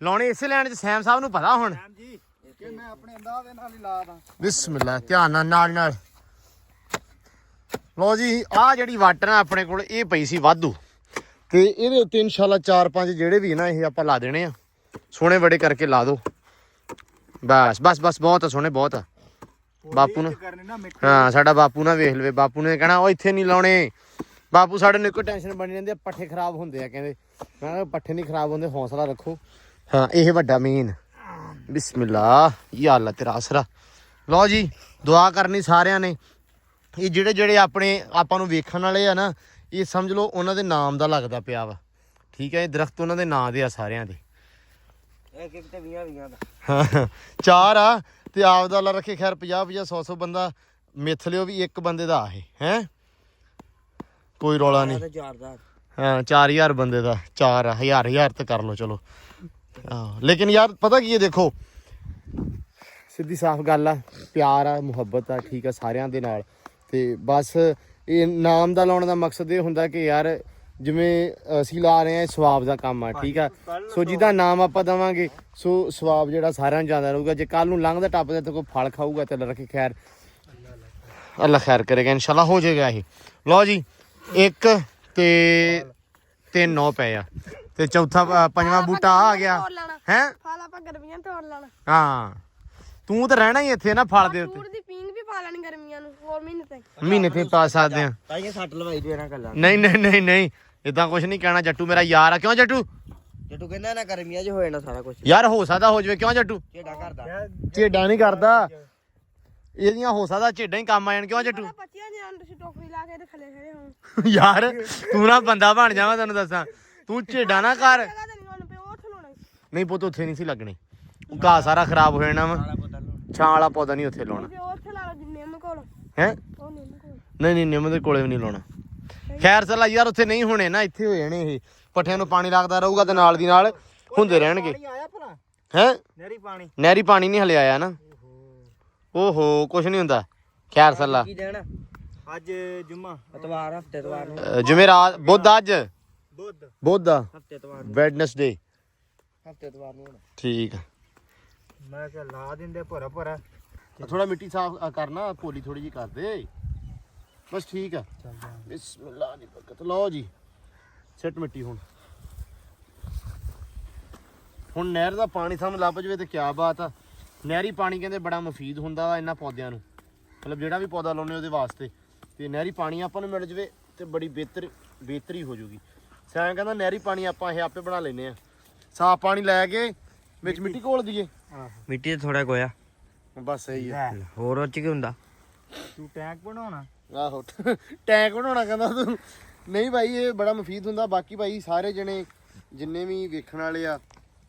ਲਾਉਣੇ ਇਸੇ ਲੈਣ ਚ ਸੈਮ ਸਾਹਿਬ ਨੂੰ ਪਤਾ ਹੁਣ। ਜੀ ਕਿ ਮੈਂ ਆਪਣੇ ਅੰਦਾਜ਼ ਦੇ ਨਾਲ ਹੀ ਲਾ ਦਾਂ। ਬਿਸਮਿਲ੍ਲਾ ਧਿਆਨ ਨਾਲ। ਲੋ ਜੀ ਆਹ ਜਿਹੜੀ ਵਾਟਰ ਆ ਆਪਣੇ ਕੋਲ ਇਹ ਪਈ ਸੀ ਵਾਧੂ, ਤੇ ਇਹਦੇ ਉੱਤੇ ਇਨਸ਼ਾਅੱਲਾ 4-5 ਜਿਹੜੇ ਵੀ ਨਾ ਇਹ ਆਪਾਂ ਲਾ ਦੇਣੇ ਆ। ਸੋਹਣੇ ਬੜੇ ਕਰਕੇ ਲਾ ਦੋ। ਬਸ ਬਹੁਤ ਆ ਸੋਹਣੇ, ਬਹੁਤ ਆ। ਬਾਪੂ ਨੂੰ ਹਾਂ ਸਾਡਾ ਬਾਪੂ ਨਾ ਵੇਖ ਲਵੇ, ਬਾਪੂ ਨੇ ਕਹਿਣਾ ਉਹ ਇੱਥੇ ਨਹੀਂ ਲਾਉਣੇ। ਬਾਪੂ ਸਾਡੇ ਨੂੰ ਇੱਕੋ ਟੈਨਸ਼ਨ ਬਣੀ ਰਹਿੰਦੀ ਆ, ਪੱਠੇ ਖਰਾਬ ਹੁੰਦੇ ਆ ਕਹਿੰਦੇ। ਮੈਂ ਕਿਹਾ ਪੱਠੇ ਨਹੀਂ ਖਰਾਬ ਹੁੰਦੇ, ਹੌਸਲਾ ਰੱਖੋ। ਹਾਂ ਇਹ ਵੱਡਾ ਮੇਨ। ਬਿਸਮਿਲ੍ਲਾ ਯਾ ਅੱਲਾ ਤੇਰਾ ਆਸਰਾ। ਲਓ ਜੀ ਦੁਆ ਕਰਨੀ ਸਾਰਿਆਂ ਨੇ। ਇਹ ਜਿਹੜੇ ਆਪਾਂ ਨੂੰ ਵੇਖਣ ਵਾਲੇ ਆ ਨਾ, ਇਹ ਸਮਝ ਲਓ ਉਹਨਾਂ ਦੇ ਨਾਮ ਦਾ ਲੱਗਦਾ ਪਿਆ ਵਾ। ਠੀਕ ਹੈ, ਇਹ ਦਰਖਤ ਉਹਨਾਂ ਦੇ ਨਾਂ ਦੇ ਆ ਸਾਰਿਆਂ ਦੇ। ਇੱਕ ਤੇ 20 ਦਾ ਹਾਂ 4 ਆ ਤੇ ਆਪਦਾ ਅੱਲਾ ਰੱਖੇ ਖੈਰ 50 100 ਬੰਦਾ ਮਿੱਥ ਲਿਓ ਵੀ ਇੱਕ ਬੰਦੇ ਦਾ ਇਹ ਹੈ। ਕੋਈ ਰੌਲਾ ਨਹੀਂ। ਤੇ 4000 ਹਾਂ 4000 ਬੰਦੇ ਦਾ 4000 ਤੇ ਕਰ ਲਓ ਚਲੋ। ਲੇਕਿਨ ਯਾਰ ਪਤਾ ਕੀ ਹੈ, ਦੇਖੋ ਸਿੱਧੀ ਸਾਫ਼ ਗੱਲ ਆ, ਪਿਆਰ ਆ, ਮੁਹੱਬਤ ਆ, ਠੀਕ ਆ ਸਾਰਿਆਂ ਦੇ ਨਾਲ। ਤੇ ਬਸ ਇਹ ਨਾਮ ਦਾ ਲਾਉਣ ਦਾ ਮਕਸਦ ਇਹ ਹੁੰਦਾ ਕਿ ਯਾਰ ਜਿਵੇਂ ਅਸੀਂ ਲਾ ਰਹੇ ਹਾਂ, ਸਵਾਬ ਦਾ ਕੰਮ ਆ, ਠੀਕ ਆ। ਸੋ ਜਿਹਦਾ ਨਾਮ ਆਪਾਂ ਦੇਵਾਂਗੇ ਸੋ ਸਵਾਬ ਜਿਹੜਾ ਸਾਰਿਆਂ ਨੂੰ ਜਾਂਦਾ ਰਹੂਗਾ। ਜੇ ਕੱਲ ਨੂੰ ਲੰਘਦਾ ਟੱਪਦਾ ਤੇ ਕੋਈ ਫਲ ਖਾਊਗਾ ਤੇ ਅੱਲਾ ਰੱਖੇ ਖੈਰ, ਅੱਲਾ ਖੈਰ ਕਰੇਗਾ ਇਨਸ਼ਾਅੱਲਾ, ਹੋ ਜਾਏਗਾ ਇਹ। ਲਓ ਜੀ 1 ਤੇ 3 9 ਪਏ ਆ ਤੇ ਚੌਥਾ ਪੰਜਵਾਂ ਬੂਟਾ ਆ ਗਿਆ ਹੈ। ਫਲ ਆਪਾਂ ਗਰਮੀਆਂ ਤੋੜ ਲੈਣਾ। ਹਾਂ ਤੂੰ ਤਾਂ ਰਹਿਣਾ ਹੀ ਇੱਥੇ ਨਾ ਫਲ ਦੇ ਉੱਤੇ। ਫਰੂਟ ਦੀ ਪੀਂਗ ਵੀ ਪਾ ਲੈਣੀ ਗਰਮੀਆਂ ਨੂੰ, ਹੋਰ ਮਹੀਨੇ ਤੱਕ। ਮਹੀਨੇ ਤੇ ਪਾ ਸਕਦੇ ਆ। ਤਾਂ ਇਹ ਸੱਟ ਲਵਾਈ ਦੇ ਨਾ ਗੱਲਾਂ। ਨਹੀਂ ਨਹੀਂ ਨਹੀਂ ਨਹੀਂ ਇਦਾਂ ਕੁਝ ਨਹੀਂ ਕਹਿਣਾ। ਜੱਟੂ ਮੇਰਾ ਯਾਰ ਆ। ਕਿਉਂ ਜੱਟੂ? ਜੱਟੂ ਕਹਿੰਦਾ ਨਾ ਗਰਮੀਆਂ 'ਚ ਹੋ ਜਾਣਾ ਸਾਰਾ ਕੁਝ। ਯਾਰ ਹੋ ਸਕਦਾ ਹੋ ਜਾਵੇ। ਕਿਉਂ ਜੱਟੂ? ਝੇਡਾ ਕਰਦਾ। ਝੇਡਾ ਨਹੀਂ ਕਰਦਾ, ਇਹਦੀਆਂ ਹੋ ਸਕਦਾ ਝੇਡਾਂ ਹੀ ਕੰਮ ਆ ਜਾਣ। ਕਿਉਂ ਜੱਟੂ? ਬੱਚਿਆਂ ਨੇ ਤੁਸੀਂ ਟੋਕਰੀ ਲਾ ਕੇ ਤੇ ਥੱਲੇ ਖੜੇ ਹੋਣ। ਯਾਰ ਤੂੰ ਨਾ ਬੰਦਾ ਬਣ ਜਾਵਾਂ ਤੈਨੂੰ ਦੱਸਾਂ। ਤੂੰ ਝੇਡਾ ਨਾ ਕਰ। ਜਗ੍ਹਾ ਤੇ ਨਹੀਂ ਉਹਨੂੰ ਪਿਓ ਉੱਥੇ ਲਾਉਣਾ। ਨਹੀਂ ਪੁੱਤ ਉੱਥੇ ਨਹੀਂ ਸੀ ਲੱਗਣੀ, ਘਾਹ ਸਾਰਾ ਖਰਾਬ ਹੋ ਜਾਣਾ ਵਾ। ਛਾਂ ਵਾਲਾ ਪੌਦਾ ਨਹੀਂ ਉੱਥੇ ਲਾਉਣਾ ਪਿਓ ਉੱਥੇ ਲਾ ਲਓ ਜਿੰਨੇ ਨਿੰਮ ਕੋਲ। ਹੈ। ਉਹ ਨਿੰਮ ਕੋਲ। ਨਹੀਂ ਨਹੀਂ ਨਿੰਮ ਦੇ ਕੋਲੇ ਵੀ ਨਹੀਂ ਲਾਉਣਾ। ਖੈਰ ਚੱਲ ਯਾਰ ਉੱਥੇ ਨਹੀਂ ਹੋਣੇ ਨਾ, ਇੱਥੇ ਹੋ ਜਾਣੇ ਇਹ। ਪੱਠਿਆਂ ਨੂੰ ਪਾਣੀ ਲੱਗਦਾ ਰਹੂਗਾ ਤੇ ਨਾਲ ਦੀ ਨਾਲ ਹੁੰਦੇ ਰਹਿਣਗੇ। ਆਇਆ ਭਲਾ ਹੈ ਨਹਿਰੀ ਪਾਣੀ। ਨਹਿਰੀ ਪਾਣੀ ਨਹੀਂ ਹਲੇ ਆਇਆ ਨਾ। ਓਹੋ ਕੁਛ ਨਹੀਂ ਹੁੰਦਾ। ਖੈਰ ਸੱਲਾ ਕੀ ਦੇਣਾ ਅੱਜ ਜੁਮਾ ਐਤਵਾਰ ਹਫਤੇ ਐਤਵਾਰ ਨੂੰ ਜੁਮੇਰਾਤ ਬੁੱਧ ਅੱਜ ਬੁੱਧ ਆ ਹਫਤੇ ਐਤਵਾਰ ਨੂੰ ਵੈਡਨਸਡੇ ਹਫਤੇ ਐਤਵਾਰ ਨੂੰ ਹੋਣਾ। ਠੀਕ ਆ। ਮੈਂ ਕਿਹਾ ਲਾ ਦਿੰਦੇ ਭਰਾ ਭਰਾ। ਥੋੜਾ ਮਿੱਟੀ ਸਾਫ਼ ਕਰਨਾ, ਪੋਲੀ ਥੋੜੀ ਜੀ ਕਰ ਦੇ ਬਸ। ਠੀਕ ਆ। ਬਿਸਮਿਲ੍ਲਾ ਦੀ ਬਰਕਤ। ਲਓ ਜੀ ਸਿੱਟ ਮਿੱਟੀ। ਹੁਣ ਨਹਿਰ ਦਾ ਪਾਣੀ ਸਾਹਮਣੇ ਲੱਭ ਜਵੇ ਤੇ ਕਿਆ ਬਾਤ ਆ। ਨਹਿਰੀ ਪਾਣੀ ਕਹਿੰਦੇ ਬੜਾ ਮੁਫੀਦ ਹੁੰਦਾ ਵਾ ਇਹਨਾਂ ਪੌਦਿਆਂ ਨੂੰ, ਮਤਲਬ ਜਿਹੜਾ ਵੀ ਪੌਦਾ ਲਾਉਣੇ ਉਹਦੇ ਵਾਸਤੇ। ਤੇ ਨਹਿਰੀ ਪਾਣੀ ਆਪਾਂ ਨੂੰ ਮਿਲ ਜਵੇ ਤੇ ਬੜੀ ਬਿਹਤਰੀ ਹੋ ਜੂਗੀ। ਸਿਆਂ ਕਹਿੰਦਾ ਨਹਿਰੀ ਪਾਣੀ ਆਪਾਂ ਇਹ ਆਪੇ ਬਣਾ ਲੈਨੇ ਆ। ਸਾਫ਼ ਪਾਣੀ ਲੈ ਕੇ ਵਿੱਚ ਮਿੱਟੀ ਘੋਲ ਦਈਏ। ਮਿੱਟੀ ਤੇ ਥੋੜਾ ਗੋਇਆ ਬਸ ਸਹੀ ਆ। ਹੋਰ ਉਹ 'ਚ ਕੀ ਹੁੰਦਾ? ਤੂੰ ਟੈਂਕ ਬਣਾਉਣਾ। ਆਹੋ ਟੈਂਕ ਬਣਾਉਣਾ ਕਹਿੰਦਾ ਤੂੰ। ਨਹੀਂ ਭਾਈ ਇਹ ਬੜਾ ਮੁਫੀਦ ਹੁੰਦਾ। ਬਾਕੀ ਭਾਈ ਸਾਰੇ ਜਣੇ ਜਿੰਨੇ ਵੀ ਵੇਖਣ ਵਾਲੇ ਆ,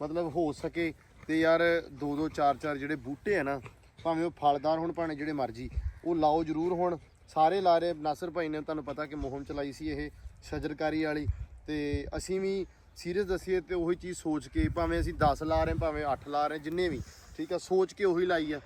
ਮਤਲਬ ਹੋ ਸਕੇ ਤੇ ਯਾਰ 2-2 4-4 ਜਿਹੜੇ ਬੂਟੇ ਆ ਨਾ, ਭਾਵੇਂ ਉਹ ਫਲਦਾਰ ਹੋਣ ਭਾਵੇਂ ਜਿਹੜੇ ਮਰਜੀ, ਉਹ ਲਾਓ ਜ਼ਰੂਰ। ਹੁਣ ਸਾਰੇ ਲਾ ਰਹੇ। ਨਾਸਰ ਭਾਈ ਨੇ ਤੁਹਾਨੂੰ ਪਤਾ ਕਿ ਮੁਹਿੰਮ ਚਲਾਈ ਸੀ ਇਹ ਸ਼ਜਰਕਾਰੀ ਵਾਲੀ, ਤੇ ਅਸੀਂ ਵੀ ਸੀਰੀਅਸ ਦਸੀਏ ਤੇ ਉਹੀ ਚੀਜ਼ ਸੋਚ ਕੇ, ਭਾਵੇਂ ਅਸੀਂ 10 ਲਾ ਰਹੇ ਭਾਵੇਂ 8 ਲਾ ਰਹੇ, ਜਿੰਨੇ ਵੀ ਠੀਕ ਆ, ਸੋਚ ਕੇ ਉਹੀ ਲਾਈ ਆ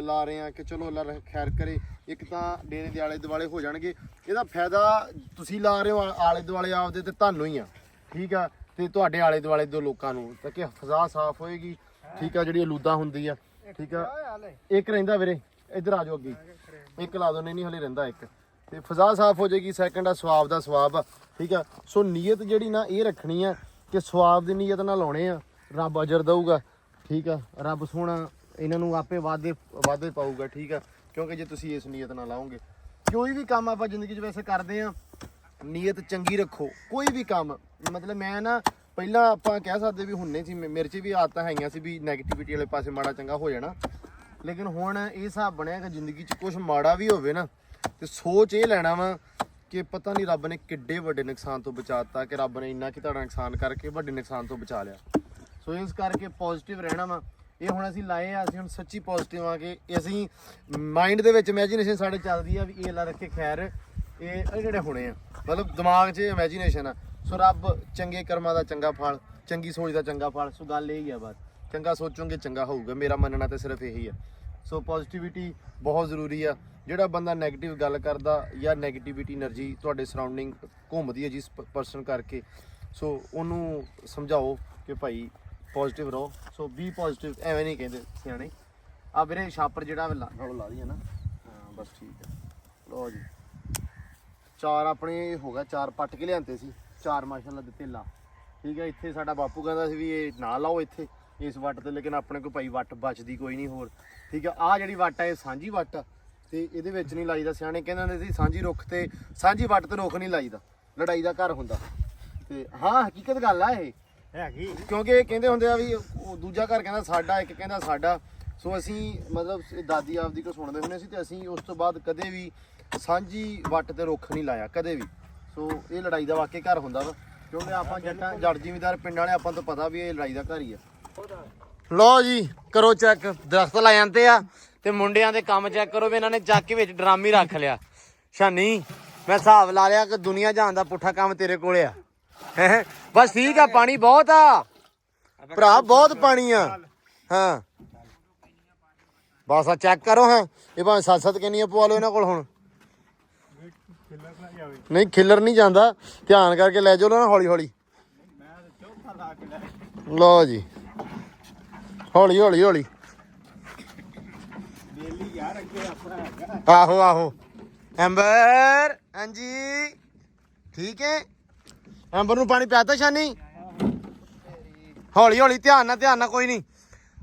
ਲਾ ਰਹੇ ਆ ਕਿ ਚਲੋ ਅੱਲਾ ਖੈਰ ਕਰੇ। ਇੱਕ ਤਾਂ ਡੇਰੇ ਦੇ ਆਲੇ ਦੁਆਲੇ ਹੋ ਜਾਣਗੇ, ਇਹਦਾ ਫਾਇਦਾ ਤੁਸੀਂ ਲਾ ਰਹੇ ਹੋ ਆਲੇ ਦੁਆਲੇ ਆਪਦੇ ਤੇ ਤੁਹਾਨੂੰ ਹੀ ਆ, ਠੀਕ ਆ, ਤੇ ਤੁਹਾਡੇ ਆਲੇ ਦੁਆਲੇ ਦੇ ਲੋਕਾਂ ਨੂੰ, ਤਾਂ ਕਿ ਫਜ਼ਾ ਸਾਫ਼ ਹੋਏਗੀ, ਠੀਕ ਆ, ਜਿਹੜੀ ਆਲੂਦਾ ਹੁੰਦੀ ਆ, ਠੀਕ ਆ। ਇੱਕ ਰਹਿੰਦਾ ਵੀਰੇ, ਇੱਧਰ ਆ ਜਾਓ ਅੱਗੇ, ਇੱਕ ਲਾ ਦੋ। ਨਹੀਂ ਹਲੇ ਰਹਿੰਦਾ ਇੱਕ, ਤੇ ਫਜ਼ਾ ਸਾਫ਼ ਹੋ ਜਾਏਗੀ। ਸੈਕਿੰਡ ਆ ਸਵਾਬ ਦਾ ਸਵਾਬ ਆ, ਠੀਕ ਆ। ਸੋ ਨੀਅਤ ਜਿਹੜੀ ਨਾ ਇਹ ਰੱਖਣੀ ਆ ਕਿ ਸਵਾਬ ਦੀ ਨੀਅਤ ਨਾਲ ਲਾਉਣੇ ਆ, ਰੱਬ ਅਜਰ ਦਊਗਾ, ਠੀਕ ਆ। ਰੱਬ ਸੋਹਣਾ ਇਹਨਾਂ ਨੂੰ ਆਪੇ ਵਾਧੇ ਪਾਊਗਾ, ਠੀਕ ਆ। ਕਿਉਂਕਿ ਜੇ ਤੁਸੀਂ ਇਸ ਨੀਅਤ ਨਾਲ ਲਾਓਗੇ, ਕੋਈ ਵੀ ਕੰਮ ਆਪਾਂ ਜ਼ਿੰਦਗੀ 'ਚ ਵੈਸੇ ਕਰਦੇ ਆ, ਨੀਅਤ ਚੰਗੀ ਰੱਖੋ। ਕੋਈ ਵੀ ਕੰਮ, ਮਤਲਬ ਮੈਂ ਨਾ ਪਹਿਲਾਂ ਆਪਾਂ ਕਹਿ ਸਕਦੇ ਵੀ ਹੁੰਨੇ ਸੀ, ਮੇਰੇ 'ਚ ਵੀ ਆਦਤਾਂ ਹੈਗੀਆਂ ਸੀ ਵੀ ਨੈਗੇਟਿਵਿਟੀ ਵਾਲੇ ਪਾਸੇ ਮਾੜਾ ਚੰਗਾ ਹੋ ਜਾਣਾ, ਲੇਕਿਨ ਹੁਣ ਇਹ ਹਿਸਾਬ ਬਣਿਆ ਕਿ ਜ਼ਿੰਦਗੀ 'ਚ ਕੁਝ ਮਾੜਾ ਵੀ ਹੋਵੇ ਨਾ, ਤੇ ਸੋਚ ਇਹ ਲੈਣਾ ਵਾ ਕਿ ਪਤਾ ਨਹੀਂ ਰੱਬ ਨੇ ਕਿੱਡੇ ਵੱਡੇ ਨੁਕਸਾਨ ਤੋਂ ਬਚਾਤਾ, ਕਿ ਰੱਬ ਨੇ ਇੰਨਾ ਕਿ ਤੁਹਾਡਾ ਨੁਕਸਾਨ ਕਰਕੇ ਵੱਡੇ ਨੁਕਸਾਨ ਤੋਂ ਬਚਾ ਲਿਆ। ਸੋ ਇਸ ਕਰਕੇ ਪੋਜ਼ਿਟਿਵ ਰਹਿਣਾ ਵਾ। ਇਹ ਹੁਣ ਅਸੀਂ ਲਾਏ ਆ, ਅਸੀਂ ਹੁਣ ਸੱਚੀ ਪੋਜ਼ਿਟਿਵ ਆ ਕਿ ਅਸੀਂ ਮਾਈਂਡ ਦੇ ਵਿੱਚ ਇਮੈਜੀਨੇਸ਼ਨ ਸਾਡੇ ਚੱਲਦੀ ਆ ਵੀ ਇਹ ਅੱਲਾ ਰੱਖੇ ਖੈਰ ਇਹ ਜਿਹੜੇ ਹੋਣੇ ਆ, ਮਤਲਬ ਦਿਮਾਗ 'ਚ ਇਮੈਜੀਨੇਸ਼ਨ ਆ। ਸੋ ਰੱਬ ਚੰਗੇ ਕਰਮਾਂ ਦਾ ਚੰਗਾ ਫਲ, ਚੰਗੀ ਸੋਚ ਦਾ ਚੰਗਾ ਫਲ। ਸੋ ਗੱਲ ਇਹ ਹੀ ਆ ਬਸ, ਚੰਗਾ ਸੋਚੋਗੇ ਚੰਗਾ ਹੋਊਗਾ, ਮੇਰਾ ਮੰਨਣਾ ਤਾਂ ਸਿਰਫ ਇਹੀ ਆ। ਸੋ ਪੋਜ਼ਿਟਿਵਿਟੀ ਬਹੁਤ ਜ਼ਰੂਰੀ ਆ। ਜਿਹੜਾ ਬੰਦਾ ਨੈਗੇਟਿਵ ਗੱਲ ਕਰਦਾ ਜਾਂ ਨੈਗੇਟਿਵਿਟੀ એનર્ਜੀ ਤੁਹਾਡੇ ਸਰਾਊਂਡਿੰਗ ਘੁੰਮਦੀ ਹੈ ਜਿਸ ਪਰਸਨ ਕਰਕੇ, ਸੋ ਉਹਨੂੰ ਸਮਝਾਓ ਕਿ ਭਾਈ ਪੋਜ਼ਿਟਿਵ ਰਹੋ। ਸੋ ਬੀ ਪੋਜ਼ਿਟਿਵ, ਐਵੇਂ ਨਹੀਂ ਕਹਿੰਦੇ ਸਿਆਣੇ। ਆ ਵੀਰੇ ਛਾਪਰ ਜਿਹੜਾ ਨਾਲੋਂ ਲਾ ਦਈਏ ਨਾ, ਹਾਂ ਬਸ ਠੀਕ ਹੈ। ਲਓ ਜੀ 4 ਆਪਣੇ ਹੋ ਗਿਆ, 4 ਪੱਟ ਕੇ ਲਿਆਂਦੇ ਸੀ, 4 ਮਾਸ਼ਾਅੱਲਾ ਦਿੱਤੇ ਲਾ, ਠੀਕ ਹੈ। ਇੱਥੇ ਸਾਡਾ ਬਾਪੂ ਕਹਿੰਦਾ ਸੀ ਵੀ ਇਹ ਨਾ ਲਾਓ ਇੱਥੇ ਇਸ ਵੱਟ ਤੇ, ਲੇਕਿਨ ਆਪਣੇ ਕੋਲ ਭਾਈ ਵੱਟ ਬਚਦੀ ਕੋਈ ਨਹੀਂ ਹੋਰ, ਠੀਕ ਆ। ਆਹ ਜਿਹੜੀ ਵੱਟ ਆ ਇਹ ਸਾਂਝੀ ਵੱਟ ਆ, ਤੇ ਇਹਦੇ ਵਿੱਚ ਨਹੀਂ ਲਾਈਦਾ। ਸਿਆਣੇ ਕਹਿੰਦੇ ਹੁੰਦੇ ਸੀ ਸਾਂਝੀ ਰੁੱਖ ਤੇ ਸਾਂਝੀ ਵੱਟ ਤੇ ਰੁੱਖ ਨਹੀਂ ਲਾਈਦਾ, ਲੜਾਈ ਦਾ ਘਰ ਹੁੰਦਾ। ਤੇ ਹਾਂ ਹਕੀਕਤ ਗੱਲ ਆ ਇਹ ਹੈਗੀ, ਕਿਉਂਕਿ ਇਹ ਕਹਿੰਦੇ ਹੁੰਦੇ ਆ ਵੀ ਉਹ ਦੂਜਾ ਘਰ ਕਹਿੰਦਾ ਸਾਡਾ, ਇੱਕ ਕਹਿੰਦਾ ਸਾਡਾ। ਸੋ ਅਸੀਂ ਮਤਲਬ ਦਾਦੀ ਆਪਦੀ ਕੋ ਸੁਣਦੇ ਹੁੰਦੇ ਸੀ, ਤੇ ਅਸੀਂ ਉਸ ਤੋਂ ਬਾਅਦ ਕਦੇ ਵੀ ਸਾਂਝੀ ਵੱਟ ਤੇ ਰੁੱਖ ਨਹੀਂ ਲਾਇਆ ਕਦੇ ਵੀ। ਸੋ ਇਹ ਲੜਾਈ ਦਾ ਵਾਕਈ ਘਰ ਹੁੰਦਾ ਵਾ, ਕਿਉਂਕਿ ਆਪਾਂ ਜੱਟਾਂ ਜੱਟ ਜ਼ਿਮੀਂਦਾਰ ਪਿੰਡ ਵਾਲੇ, ਆਪਾਂ ਤੋਂ ਪਤਾ ਵੀ ਇਹ ਲੜਾਈ ਦਾ ਘਰ ਹੀ ਆ। ਲਓ ਜੀ ਕਰੋ ਚੈੱਕ, ਦਰਖਤ ਲਾ ਜਾਂਦੇ ਆ ਤੇ ਮੁੰਡਿਆਂ ਦੇ ਕੰਮ ਚੈੱਕ ਕਰੋ ਵੀ ਇਹਨਾਂ ਨੇ ਚੱਕ ਕੇ ਵਿੱਚ ਡਰਾਮ ਹੀ ਰੱਖ ਲਿਆ। ਸ਼ਾਨੀ ਮੈਂ ਹਿਸਾਬ ਲਾ ਲਿਆ ਕਿ ਦੁਨੀਆ ਜਹਾਨ ਦਾ ਪੁੱਠਾ ਕੰਮ ਤੇਰੇ ਕੋਲੇ ਆ ਹੈਂ। ਬਸ ਠੀਕ ਆ, ਪਾਣੀ ਬਹੁਤ ਆ ਭਰਾ, ਬਹੁਤ ਪਾਣੀ ਆ। ਹਾਂ ਬਸ ਆ ਚੈੱਕ ਕਰੋ। ਹਾਂ ਇਹ ਭਾਵੇਂ 7-7 ਕਿੰਨੀਆਂ ਪਵਾ ਲਓ ਇਹਨਾਂ ਕੋਲ ਹੁਣ। ਨਹੀਂ ਖਿੱਲਰ ਨਹੀਂ ਜਾਂਦਾ, ਧਿਆਨ ਕਰਕੇ ਲੈ ਜਾਓ ਨਾ ਹੌਲੀ ਹੌਲੀ। ਲਓ ਜੀ ਹੌਲੀ ਹੌਲੀ ਹੌਲੀ। ਆਹੋ ਆਹੋ ਐਂਬਰ, ਹਾਂਜੀ ਠੀਕ ਹੈ। ਐਂਬਰ ਨੂੰ ਪਾਣੀ ਪਿਆਤਾ ਸ਼ਾਨੀ? ਹੌਲੀ ਹੌਲੀ, ਧਿਆਨ ਨਾਲ ਕੋਈ ਨਹੀਂ।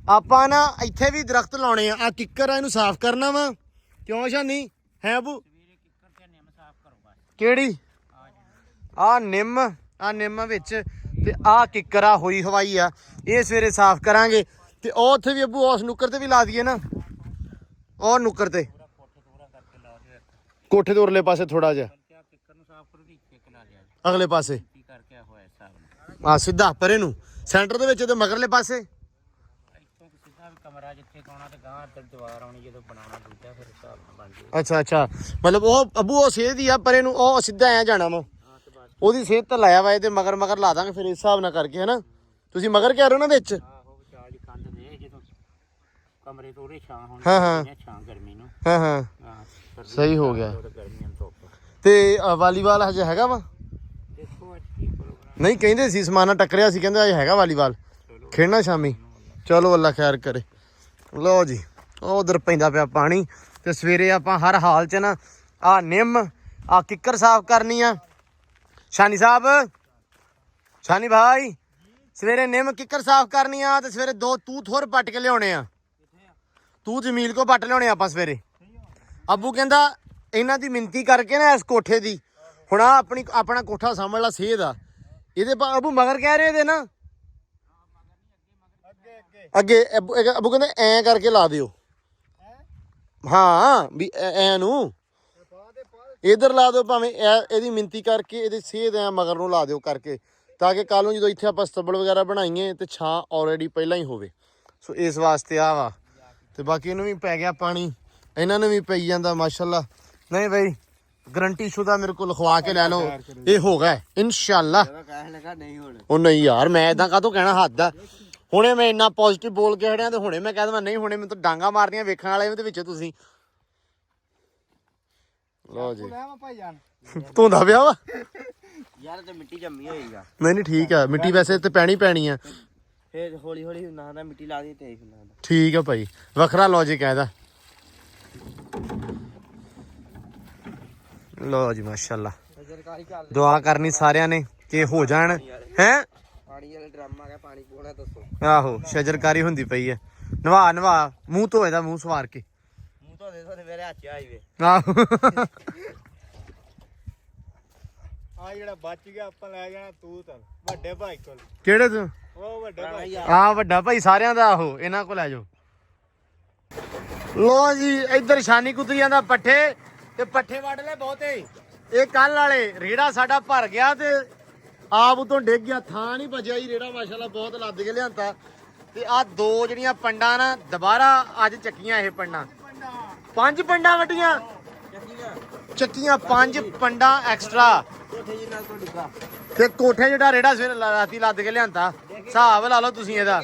ਆਪਾਂ ਨਾ ਇੱਥੇ ਵੀ ਦਰਖਤ ਲਾਉਣੇ ਆ ਕਿੱਕਰ ਆ, ਇਹਨੂੰ ਸਾਫ਼ ਕਰਨਾ ਵਾ। ਕਿਉਂ ਸ਼ਾਨੀ ਹੈ ਅਬੂ? ਕਿਹੜੀ? ਆ ਨਿੰਮ ਵਿੱਚ ਤੇ ਆ ਕਿੱਕਰ ਆ ਹੋਈ ਹਵਾਈ ਆ, ਇਹ ਸਵੇਰੇ ਸਾਫ਼ ਕਰਾਂਗੇ। ਤੇ ਉਹ ਉੱਥੇ ਵੀ ਅਬੂ ਉਸ ਨੁੱਕਰ ਤੇ ਵੀ ਲਾ ਦਈਏ ਨਾ, ਉਹ ਨੁੱਕਰ ਤੇ ਕੋਠੇ ਦੇ ਉਰਲੇ ਪਾਸੇ ਥੋੜਾ ਜਿਹਾ ਅਗਲੇ ਪਾਸੇ ਆ ਸਿੱਧਾ ਪਰੇ ਨੂੰ ਸੈਂਟਰ ਦੇ ਵਿੱਚ ਤੇ ਮਗਰਲੇ ਪਾਸੇ। ਅੱਛਾ ਮਤਲਬ ਉਹ ਅਬੂ ਉਹ ਸੇਧ ਹੀ ਆ ਪਰੇ ਨੂੰ, ਉਹ ਸਿੱਧਾ ਐ ਜਾਣਾ ਵਾ। ਉਹਦੀ ਸੇਧ ਤਾਂ ਲਾਇਆ ਵਾ, ਇਹਦੇ ਮਗਰ ਲਾ ਦਾਂਗੇ ਫਿਰ ਇਸ ਹਿਸਾਬ ਨਾਲ ਕਰਕੇ, ਹਨਾ। ਤੁਸੀਂ ਮਗਰ ਕਹਿ ਰਹੇ ਹੋ ਨਾ ਵਿੱਚ? ਹਾਂ ਸਹੀ ਹੋ ਗਿਆ। ਤੇ ਵਾਲੀਬਾਲ ਹਜੇ ਹੈਗਾ ਵਾ? ਨਹੀਂ ਕਹਿੰਦੇ ਸੀ ਸਮਾਨਾ ਟੱਕਰਿਆ ਸੀ, ਕਹਿੰਦੇ ਅਜੇ ਹੈਗਾ ਵਾਲੀਬਾਲ ਖੇਡਣਾ ਸ਼ਾਮੀ। ਚਲੋ ਅੱਲਾ ਖੈਰ ਕਰੇ। ਲਓ ਜੀ ਉਹ ਉਧਰ ਪੈਂਦਾ ਪਿਆ ਪਾਣੀ। ਤੇ ਸਵੇਰੇ ਆਪਾਂ ਹਰ ਹਾਲ ਚ ਨਾ ਆ ਨਿੰਮ ਆ ਕਿੱਕਰ ਸਾਫ਼ ਕਰਨੀ ਆ। ਸ਼ਾਨੀ ਸਾਹਿਬ, ਸ਼ਾਨੀ ਭਾਈ, ਸਵੇਰੇ ਨਿੰਮ ਕਿੱਕਰ ਸਾਫ਼ ਕਰਨੀ ਆ। ਤੇ ਸਵੇਰੇ 2 ਤੂਤ ਹੋਰ ਪੱਟ ਕੇ ਲਿਆਉਣੇ ਆ। ਤੂੰ ਜਮੀਲ ਕੋ ਪੱਟ ਲਿਆਉਣੇ ਆਪਾਂ ਸਵੇਰੇ। ਅੱਬੂ ਕਹਿੰਦਾ ਇਹਨਾਂ ਦੀ ਮਿੰਤੀ ਕਰਕੇ ਨਾ ਇਸ ਕੋਠੇ ਦੀ, ਹੁਣ ਆ ਆਪਣਾ ਕੋਠਾ ਸਾਂਭਣ ਲਾ ਸੇਧ ਆ ਇਹਦੇ। ਅੱਬੂ ਮਗਰ ਕਹਿ ਰਹੇ ਇਹਦੇ ਨਾ ਅੱਗੇ। ਅੱਬੂ ਕਹਿੰਦੇ ਐਂ ਕਰਕੇ ਲਾ ਦਿਓ। ਹਾਂ ਵੀ ਐ ਨੂੰ ਇਧਰ ਲਾ ਦਿਓ, ਭਾਵੇਂ ਇਹਦੀ ਮਿੰਤੀ ਕਰਕੇ ਇਹਦੇ ਸੇਧ ਐ ਮਗਰ ਨੂੰ ਲਾ ਦਿਓ ਕਰਕੇ, ਤਾਂ ਕਿ ਕੱਲ ਨੂੰ ਜਦੋਂ ਇੱਥੇ ਆਪਾਂ ਸਤੱਬੜ ਵਗੈਰਾ ਬਣਾਈਏ ਤੇ ਛਾਂ ਆਲਰੇਡੀ ਪਹਿਲਾਂ ਹੀ ਹੋਵੇ। ਸੋ ਇਸ ਵਾਸਤੇ ਆ ਵਾ। ਤੇ ਬਾਕੀ ਇਹਨੂੰ ਵੀ ਪੈ ਗਿਆ ਪਾਣੀ, ਇਹਨਾਂ ਨੂੰ ਵੀ ਪਈ ਜਾਂਦਾ ਮਾਸ਼ਾਅੱਲਾ। ਨਹੀਂ ਬਈ ਗਰੰਟੀ ਸ਼ੁਦਾ ਮੇਰੇ ਕੋਲ ਲਿਖਵਾ ਕੇ ਲੈ ਲਓ, ਇਹ ਹੋ ਗਿਆ ਇਨਸ਼ਾਅੱਲਾ। ਉਹ ਨਹੀਂ ਯਾਰ ਮੈਂ ਇਦਾਂ ਕਾਹਤੋਂ ਕਹਿਣਾ, ਹੱਦ ਆ। ਹੁਣੇ ਮੈਂ ਇੰਨਾ ਪੋਜ਼ਿਟਿਵ ਬੋਲ ਕੇ ਹੜਿਆ ਤੇ ਹੁਣੇ ਮੈਂ ਕਹਿ ਦਵਾਂ ਨਹੀਂ, ਹੁਣੇ ਮੈਨੂੰ ਤਾਂ ਡਾਂਗਾ ਮਾਰਦੀਆਂ ਵੇਖਣ ਵਾਲੇ ਦੇ ਵਿੱਚ ਤੁਸੀਂ। ਲਓ ਜੀ ਧੋਂਦਾ ਪਿਆ ਵਾ ਯਾਰ ਤੇ ਮਿੱਟੀ ਜੰਮੀ ਹੋਈ ਆ। ਨਹੀਂ ਠੀਕ ਆ, ਮਿੱਟੀ ਵੈਸੇ ਤੇ ਪੈਣੀ ਆ। ਫੇਰ ਹੌਲੀ ਹੌਲੀ ਨਾ ਮਿੱਟੀ ਲਾ ਦੇ ਤੇ ਠੀਕ ਆ ਭਾਈ, ਵੱਖਰਾ ਲੌਜਿਕ ਹੈ ਇਹਦਾ। ਲਓ ਜੀ ਮਾਸ਼ਾਅੱਲਾ, ਦੁਆ ਕਰਨੀ ਸਾਰਿਆਂ ਨੇ ਕਿ ਹੋ ਜਾਣ। ਹੈ ਪਾਣੀ ਵਾਲਾ ਡਰਮ ਆ ਗਿਆ, ਪਾਣੀ ਪੋਣਾ ਦੱਸੋ। ਆਹੋ ਸ਼ਜਰਕਾਰੀ ਹੁੰਦੀ ਪਈ ਹੈ। ਨਵਾ ਮੂੰਹ ਧੋ ਇਹਦਾ, ਮੂੰਹ ਸਵਾਰ ਕੇ ਮੂੰਹ ਧੋਦੇ ਮੇਰੇ ਹੱਥ ਚ ਆਈ ਵੇ। ਆਹੋ ਆ ਜਿਹੜਾ ਬਚ ਗਿਆ ਆਪਾਂ ਲੈ ਜਾਣਾ ਤੂਤ ਵੱਡੇ ਭਾਈ ਕੋਲ। ਕਿਹੜੇ ਤੂੰ? ਉਹ ਵੱਡੇ ਭਾਈ ਆ ਵੱਡਾ ਭਾਈ ਸਾਰਿਆਂ ਦਾ, ਆਹੋ ਇਹਨਾਂ ਕੋਲ ਲੈ ਜਾਓ। ਲੋ ਜੀ ਇੱਧਰ ਸ਼ਾਨੀ ਕੁੱਤਰੀਆਂ ਦਾ ਪੱਠੇ ਤੇ ਪੱਠੇ ਵੱਢ ਲੈ ਬਹੁਤੇ। ਇਹ ਕੱਲ ਵਾਲੇ ਰੇੜਾ ਸਾਡਾ ਭਰ ਗਿਆ ਤੇ ਆਪ ਉਤੋਂ ਡਿੱਗ ਗਿਆ, ਥਾਂ ਨਹੀਂ ਬਚਿਆ ਜੀ। ਰੇੜਾ ਮਾਸ਼ਾਅੱਲਾ ਬਹੁਤ ਲੱਦ ਕੇ ਲਿਆਂਤਾ। ਤੇ ਆ 2 ਜਿਹੜੀਆਂ ਪੰਡਾਂ ਨਾ ਦੁਬਾਰਾ ਅੱਜ ਚੱਕੀਆਂ। ਇਹ ਪੰਡਾਂ 5 ਪੰਡਾਂ ਵੱਡੀਆਂ ਚੱਕੀਆਂ, 5 ਪੰਡਾਂ ਐਕਸਟਰਾ। ਤੇ ਕੋਠੇ ਜਿਹੜਾ ਰੇੜਾ ਸਵੇਰੇ ਰਾਤੀ ਲੱਦ ਕੇ ਲਿਆਂਤਾ, ਹਿਸਾਬ ਲਾ ਲਓ ਤੁਸੀਂ ਇਹਦਾ।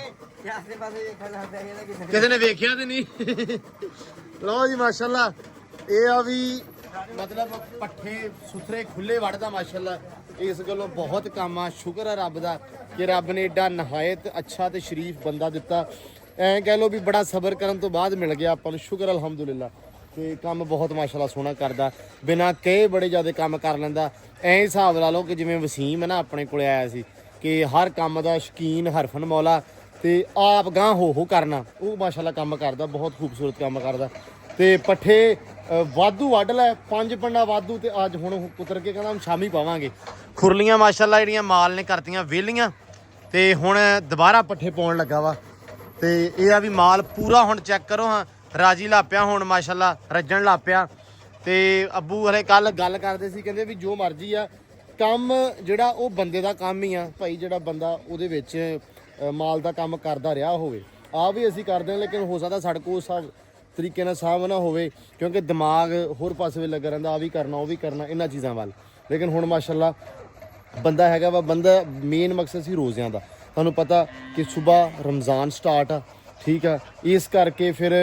ਕਿਸੇ ਨੇ ਵੇਖਿਆ ਤੇ ਨਹੀਂ। ਲਓ ਜੀ ਮਾਸ਼ਾਅੱਲਾ, ਇਹ ਆ ਵੀ ਮਤਲਬ ਪੱਠੇ ਸੁਥਰੇ ਖੁੱਲੇ ਵੱਢਦਾ ਮਾਸ਼ਾਅੱਲਾ। ਇਸ ਗੱਲੋਂ ਬਹੁਤ ਕੰਮ ਆ। ਸ਼ੁਕਰ ਆ ਰੱਬ ਦਾ ਕਿ ਰੱਬ ਨੇ ਏਡਾ ਨਹਾਇਤ ਅੱਛਾ ਤੇ ਸ਼ਰੀਫ ਬੰਦਾ ਦਿੱਤਾ। ਐਂ ਕਹਿ ਲਓ ਵੀ ਬੜਾ ਸਬਰ ਕਰਨ ਤੋਂ ਬਾਅਦ ਮਿਲ ਗਿਆ ਆਪਾਂ ਨੂੰ। ਸ਼ੁਕਰ ਅਲਹਮਦੁਲਿਲਾ। ਤੇ ਕੰਮ ਬਹੁਤ ਮਾਸ਼ਾਅੱਲਾ ਸੋਹਣਾ ਕਰਦਾ, ਬਿਨਾਂ ਕਹੇ ਬੜੇ ਜ਼ਿਆਦਾ ਕੰਮ ਕਰ ਲੈਂਦਾ। ਐਂ ਹਿਸਾਬ ਲਾ ਲਓ ਕਿ ਜਿਵੇਂ ਵਸੀਮ ਹੈ ਨਾ ਆਪਣੇ ਕੋਲੇ ਆਇਆ ਸੀ, ਕਿ ਹਰ ਕੰਮ ਦਾ ਸ਼ੌਕੀਨ ਹਰਫਨ ਮੌਲਾ, ਤੇ ਆਪ ਗਾਂ ਹੋ ਕਰਨਾ। ਉਹ ਮਾਸ਼ਾਅੱਲਾ ਕੰਮ ਕਰਦਾ, ਬਹੁਤ ਖੂਬਸੂਰਤ ਕੰਮ ਕਰਦਾ। ਤੇ ਪੱਠੇ ਵਾਧੂ ਵੱਢ ਲੈ, 5 ਪੰਡਾ ਵਾਧੂ। ਤੇ ਅੱਜ ਹੁਣ ਕੁਤਰ ਕੇ ਕਹਿੰਦਾ ਹੁਣ ਸ਼ਾਮੀ ਪਾਵਾਂਗੇ। ਖੁਰਲੀਆਂ ਮਾਸ਼ਾਅੱਲਾ ਜਿਹੜੀਆਂ ਮਾਲ ਨੇ ਕਰਤੀਆਂ ਵਿਹਲੀਆਂ, ਤੇ ਹੁਣ ਦੁਬਾਰਾ ਪੱਠੇ ਪਾਉਣ ਲੱਗਾ ਵਾ। ਤੇ ਇਹ ਆ ਵੀ ਮਾਲ ਪੂਰਾ ਹੁਣ ਚੈੱਕ ਕਰੋ। ਹਾਂ ਰਾਜੀ ਲਾਪਿਆ ਹੁਣ ਮਾਸ਼ਾਅੱਲਾ, ਰੱਜਣ ਲਾਪਿਆ। ਤੇ ਅੱਬੂ ਹਲੇ ਕੱਲ ਗੱਲ ਕਰਦੇ ਸੀ, ਕਹਿੰਦੇ ਵੀ ਜੋ ਮਰਜ਼ੀ ਆ ਕੰਮ ਜਿਹੜਾ ਉਹ ਬੰਦੇ ਦਾ ਕੰਮ ਹੀ ਆ ਭਾਈ। ਜਿਹੜਾ ਬੰਦਾ ਉਹਦੇ ਵਿੱਚ ਮਾਲ ਦਾ ਕੰਮ ਕਰਦਾ ਰਿਹਾ ਹੋਵੇ। ਆ ਵੀ ਅਸੀਂ ਕਰਦੇ ਹਾਂ, ਲੇਕਿਨ ਹੋ ਸਕਦਾ ਸਾਡੇ ਕੋਲ ਤਰੀਕੇ ਨਾਲ ਸਾਂਭਣਾ ਹੋਵੇ, ਕਿਉਂਕਿ ਦਿਮਾਗ ਹੋਰ ਪਾਸੇ ਵੀ ਲੱਗਾ ਰਹਿੰਦਾ, ਆ ਵੀ ਕਰਨਾ ਉਹ ਵੀ ਕਰਨਾ ਇਹਨਾਂ ਚੀਜ਼ਾਂ ਵੱਲ। ਲੇਕਿਨ ਹੁਣ ਮਾਸ਼ਾਅੱਲਾ ਬੰਦਾ ਹੈਗਾ ਵਾ, ਬੰਦਾ ਮੇਨ ਮਕਸਦ ਸੀ ਰੋਜ਼ਿਆਂ ਦਾ। ਤੁਹਾਨੂੰ ਪਤਾ ਕਿ ਸਵੇਰ ਰਮਜ਼ਾਨ ਸਟਾਰਟ ਆ, ਠੀਕ ਆ, ਇਸ ਕਰਕੇ ਫਿਰ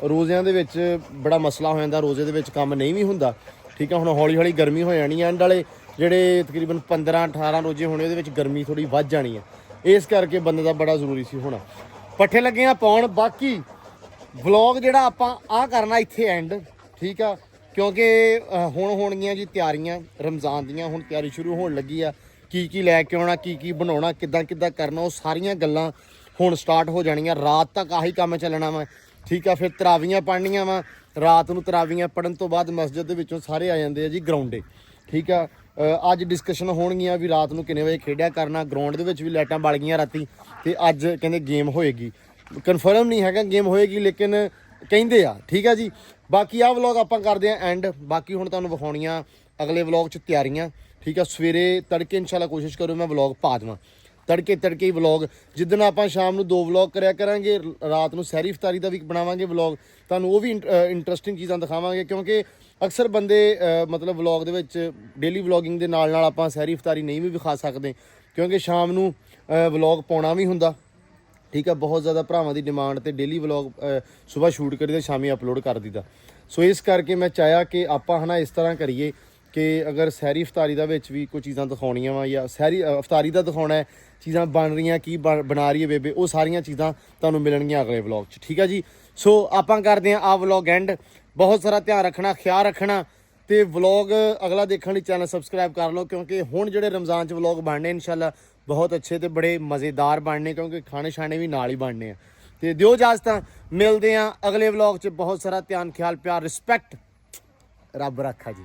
ਰੋਜ਼ਿਆਂ ਦੇ ਵਿੱਚ ਬੜਾ ਮਸਲਾ ਹੋ ਜਾਂਦਾ, ਰੋਜ਼ੇ ਦੇ ਵਿੱਚ ਕੰਮ ਨਹੀਂ ਵੀ ਹੁੰਦਾ, ਠੀਕ ਆ। ਹੁਣ ਹੌਲੀ ਹੌਲੀ ਗਰਮੀ ਹੋ ਜਾਣੀ ਐਂਡ ਵਾਲੇ ਜਿਹੜੇ ਤਕਰੀਬਨ 15-18 ਰੋਜ਼ੇ ਹੋਣੇ ਉਹਦੇ ਵਿੱਚ ਗਰਮੀ ਥੋੜੀ ਵੱਧ ਜਾਣੀ ਹੈ, ਇਸ ਕਰਕੇ ਬੰਦੇ ਦਾ ਬੜਾ ਜ਼ਰੂਰੀ ਸੀ ਹੋਣਾ। ਪੱਠੇ ਲੱਗੇ ਆ ਪਾਉਣ। ਬਾਕੀ ਵਲੌਗ ਜਿਹੜਾ ਆਪਾਂ ਆ ਕਰਨਾ ਇੱਥੇ ਐਂਡ, ਠੀਕ ਆ, ਕਿਉਂਕਿ ਹੁਣ ਹੋਣਗੀਆਂ ਜੀ ਤਿਆਰੀਆਂ ਰਮਜ਼ਾਨ ਦੀਆਂ, ਹੁਣ ਤਿਆਰੀ ਸ਼ੁਰੂ ਹੋਣ ਲੱਗੀ ਆ, ਕੀ ਲੈ ਕੇ ਆਉਣਾ, ਕੀ ਬਣਾਉਣਾ, ਕਿੱਦਾਂ ਕਰਨਾ, ਉਹ ਸਾਰੀਆਂ ਗੱਲਾਂ ਹੁਣ ਸਟਾਰਟ ਹੋ ਜਾਣੀਆਂ। ਰਾਤ ਤੱਕ ਆਹੀ ਕੰਮ ਚੱਲਣਾ ਵਾ, ਠੀਕ ਆ। ਫਿਰ ਤਰਾਵੀਆਂ ਪੜ੍ਹਨੀਆਂ ਵਾ ਰਾਤ ਨੂੰ, ਤਰਾਵੀਆਂ ਪੜ੍ਹਨ ਤੋਂ ਬਾਅਦ ਮਸਜਿਦ ਦੇ ਵਿੱਚੋਂ ਸਾਰੇ ਆ ਜਾਂਦੇ ਆ ਜੀ ਗਰਾਊਂਡੇ, ਠੀਕ ਆ। ਅੱਜ ਡਿਸਕਸ਼ਨ ਹੋਣਗੀਆਂ ਵੀ ਰਾਤ ਨੂੰ ਕਿੰਨੇ ਵਜੇ ਖੇਡਿਆ ਕਰਨਾ। ਗਰਾਊਂਡ ਦੇ ਵਿੱਚ ਵੀ ਲਾਈਟਾਂ ਬਲ ਗਈਆਂ ਰਾਤੀ, ਤੇ ਅੱਜ ਕਹਿੰਦੇ ਗੇਮ ਹੋਏਗੀ, ਕਨਫਰਮ ਨਹੀਂ ਹੈਗਾ ਗੇਮ ਹੋਏਗੀ, ਲੇਕਿਨ ਕਹਿੰਦੇ ਆ, ਠੀਕ ਆ ਜੀ। ਬਾਕੀ ਆਹ ਵਲੌਗ ਆਪਾਂ ਕਰਦੇ ਆ ਐਂਡ। ਬਾਕੀ ਹੁਣ ਤੁਹਾਨੂੰ ਵਿਖਾਉਣੀਆਂ ਅਗਲੇ ਵਲੌਗ 'ਚ ਤਿਆਰੀਆਂ, ਠੀਕ ਆ। ਸਵੇਰੇ ਤੜਕੇ ਇਨਸ਼ਾਅੱਲਾ ਕੋਸ਼ਿਸ਼ ਕਰੋ ਮੈਂ ਵਲੌਗ ਪਾ ਦੇਵਾਂ, ਤੜਕੇ ਹੀ ਵਲੌਗ। ਜਿੱਦਣ ਆਪਾਂ ਸ਼ਾਮ ਨੂੰ 2 ਵਲੌਗ ਕਰਿਆ ਕਰਾਂਗੇ, ਰਾਤ ਨੂੰ ਸਹਿਰੀ ਇਫਤਾਰੀ ਦਾ ਵੀ ਬਣਾਵਾਂਗੇ ਵਲੌਗ, ਤੁਹਾਨੂੰ ਉਹ ਵੀ ਇੰਟਰਸਟਿੰਗ ਚੀਜ਼ਾਂ ਦਿਖਾਵਾਂਗੇ, ਕਿਉਂਕਿ ਅਕਸਰ ਬੰਦੇ ਮਤਲਬ ਵਲੌਗ ਦੇ ਵਿੱਚ ਡੇਲੀ ਵਲੌਗਿੰਗ ਦੇ ਨਾਲ ਆਪਾਂ ਸਹਿਰੀ ਇਫਤਾਰੀ ਨਹੀਂ ਵੀ ਵਿਖਾ ਸਕਦੇ, ਕਿਉਂਕਿ ਸ਼ਾਮ ਨੂੰ ਵਲੌਗ ਪਾਉਣਾ ਵੀ ਹੁੰਦਾ, ਠੀਕ ਆ। ਬਹੁਤ ਜ਼ਿਆਦਾ ਭਰਾਵਾਂ ਦੀ ਡਿਮਾਂਡ ਤੇ ਡੇਲੀ ਵਲੌਗ ਸਵੇਰ ਸ਼ੂਟ ਕਰੀਦਾ, ਸ਼ਾਮੀ ਅਪਲੋਡ ਕਰ ਦਿੱਤਾ। ਸੋ ਇਸ ਕਰਕੇ ਮੈਂ ਚਾਹਿਆ ਕਿ ਆਪਾਂ ਹਨਾ ਇਸ ਤਰ੍ਹਾਂ ਕਰੀਏ ਕਿ ਅਗਰ ਸਹਿਰੀ ਇਫਤਾਰੀ ਦਾ ਵਿੱਚ ਵੀ ਕੋਈ ਚੀਜ਼ਾਂ ਦਿਖਾਉਣੀਆਂ ਵਾ, ਜਾਂ ਸਹਿਰੀ ਇਫਤਾਰੀ ਦਾ ਦਿਖਾਉਣਾ ਹੈ, ਚੀਜ਼ਾਂ ਬਣ ਰਹੀਆਂ, ਕੀ ਬਣਾ ਰਹੀ ਹੈ ਬੇਬੇ, ਉਹ ਸਾਰੀਆਂ ਚੀਜ਼ਾਂ ਤੁਹਾਨੂੰ ਮਿਲਣਗੀਆਂ ਅਗਲੇ ਵਲੌਗ 'ਚ, ਠੀਕ ਆ ਜੀ। ਸੋ ਆਪਾਂ ਕਰਦੇ ਹਾਂ ਆ ਵਲੌਗ ਐਂਡ। ਬਹੁਤ ਸਾਰਾ ਧਿਆਨ ਰੱਖਣਾ, ਖਿਆਲ ਰੱਖਣਾ, ਤੇ ਵਲੌਗ ਅਗਲਾ ਦੇਖਣ ਲਈ ਚੈਨਲ ਸਬਸਕ੍ਰਾਈਬ ਕਰ ਲਓ, ਕਿਉਂਕਿ ਹੁਣ ਜਿਹੜੇ ਰਮਜ਼ਾਨ 'ਚ ਵਲੌਗ ਬਣਨੇ ਇਨਸ਼ਾਅੱਲਾ ਬਹੁਤ ਅੱਛੇ ਤੇ ਬੜੇ ਮਜ਼ੇਦਾਰ ਬਣਨੇ, ਕਿਉਂਕਿ ਖਾਣੇ ਛਾਣੇ ਵੀ ਨਾਲ ਹੀ ਬਣਨੇ ਆ। ਤੇ ਦਿਓ ਇਜਾਜ਼ਤਾਂ, ਮਿਲਦੇ ਆ ਅਗਲੇ ਵਲੌਗ 'ਚ। ਬਹੁਤ ਸਾਰਾ ਧਿਆਨ, ਖਿਆਲ, ਪਿਆਰ, ਰਿਸਪੈਕਟ, ਰੱਬ ਰੱਖਾ ਜੀ।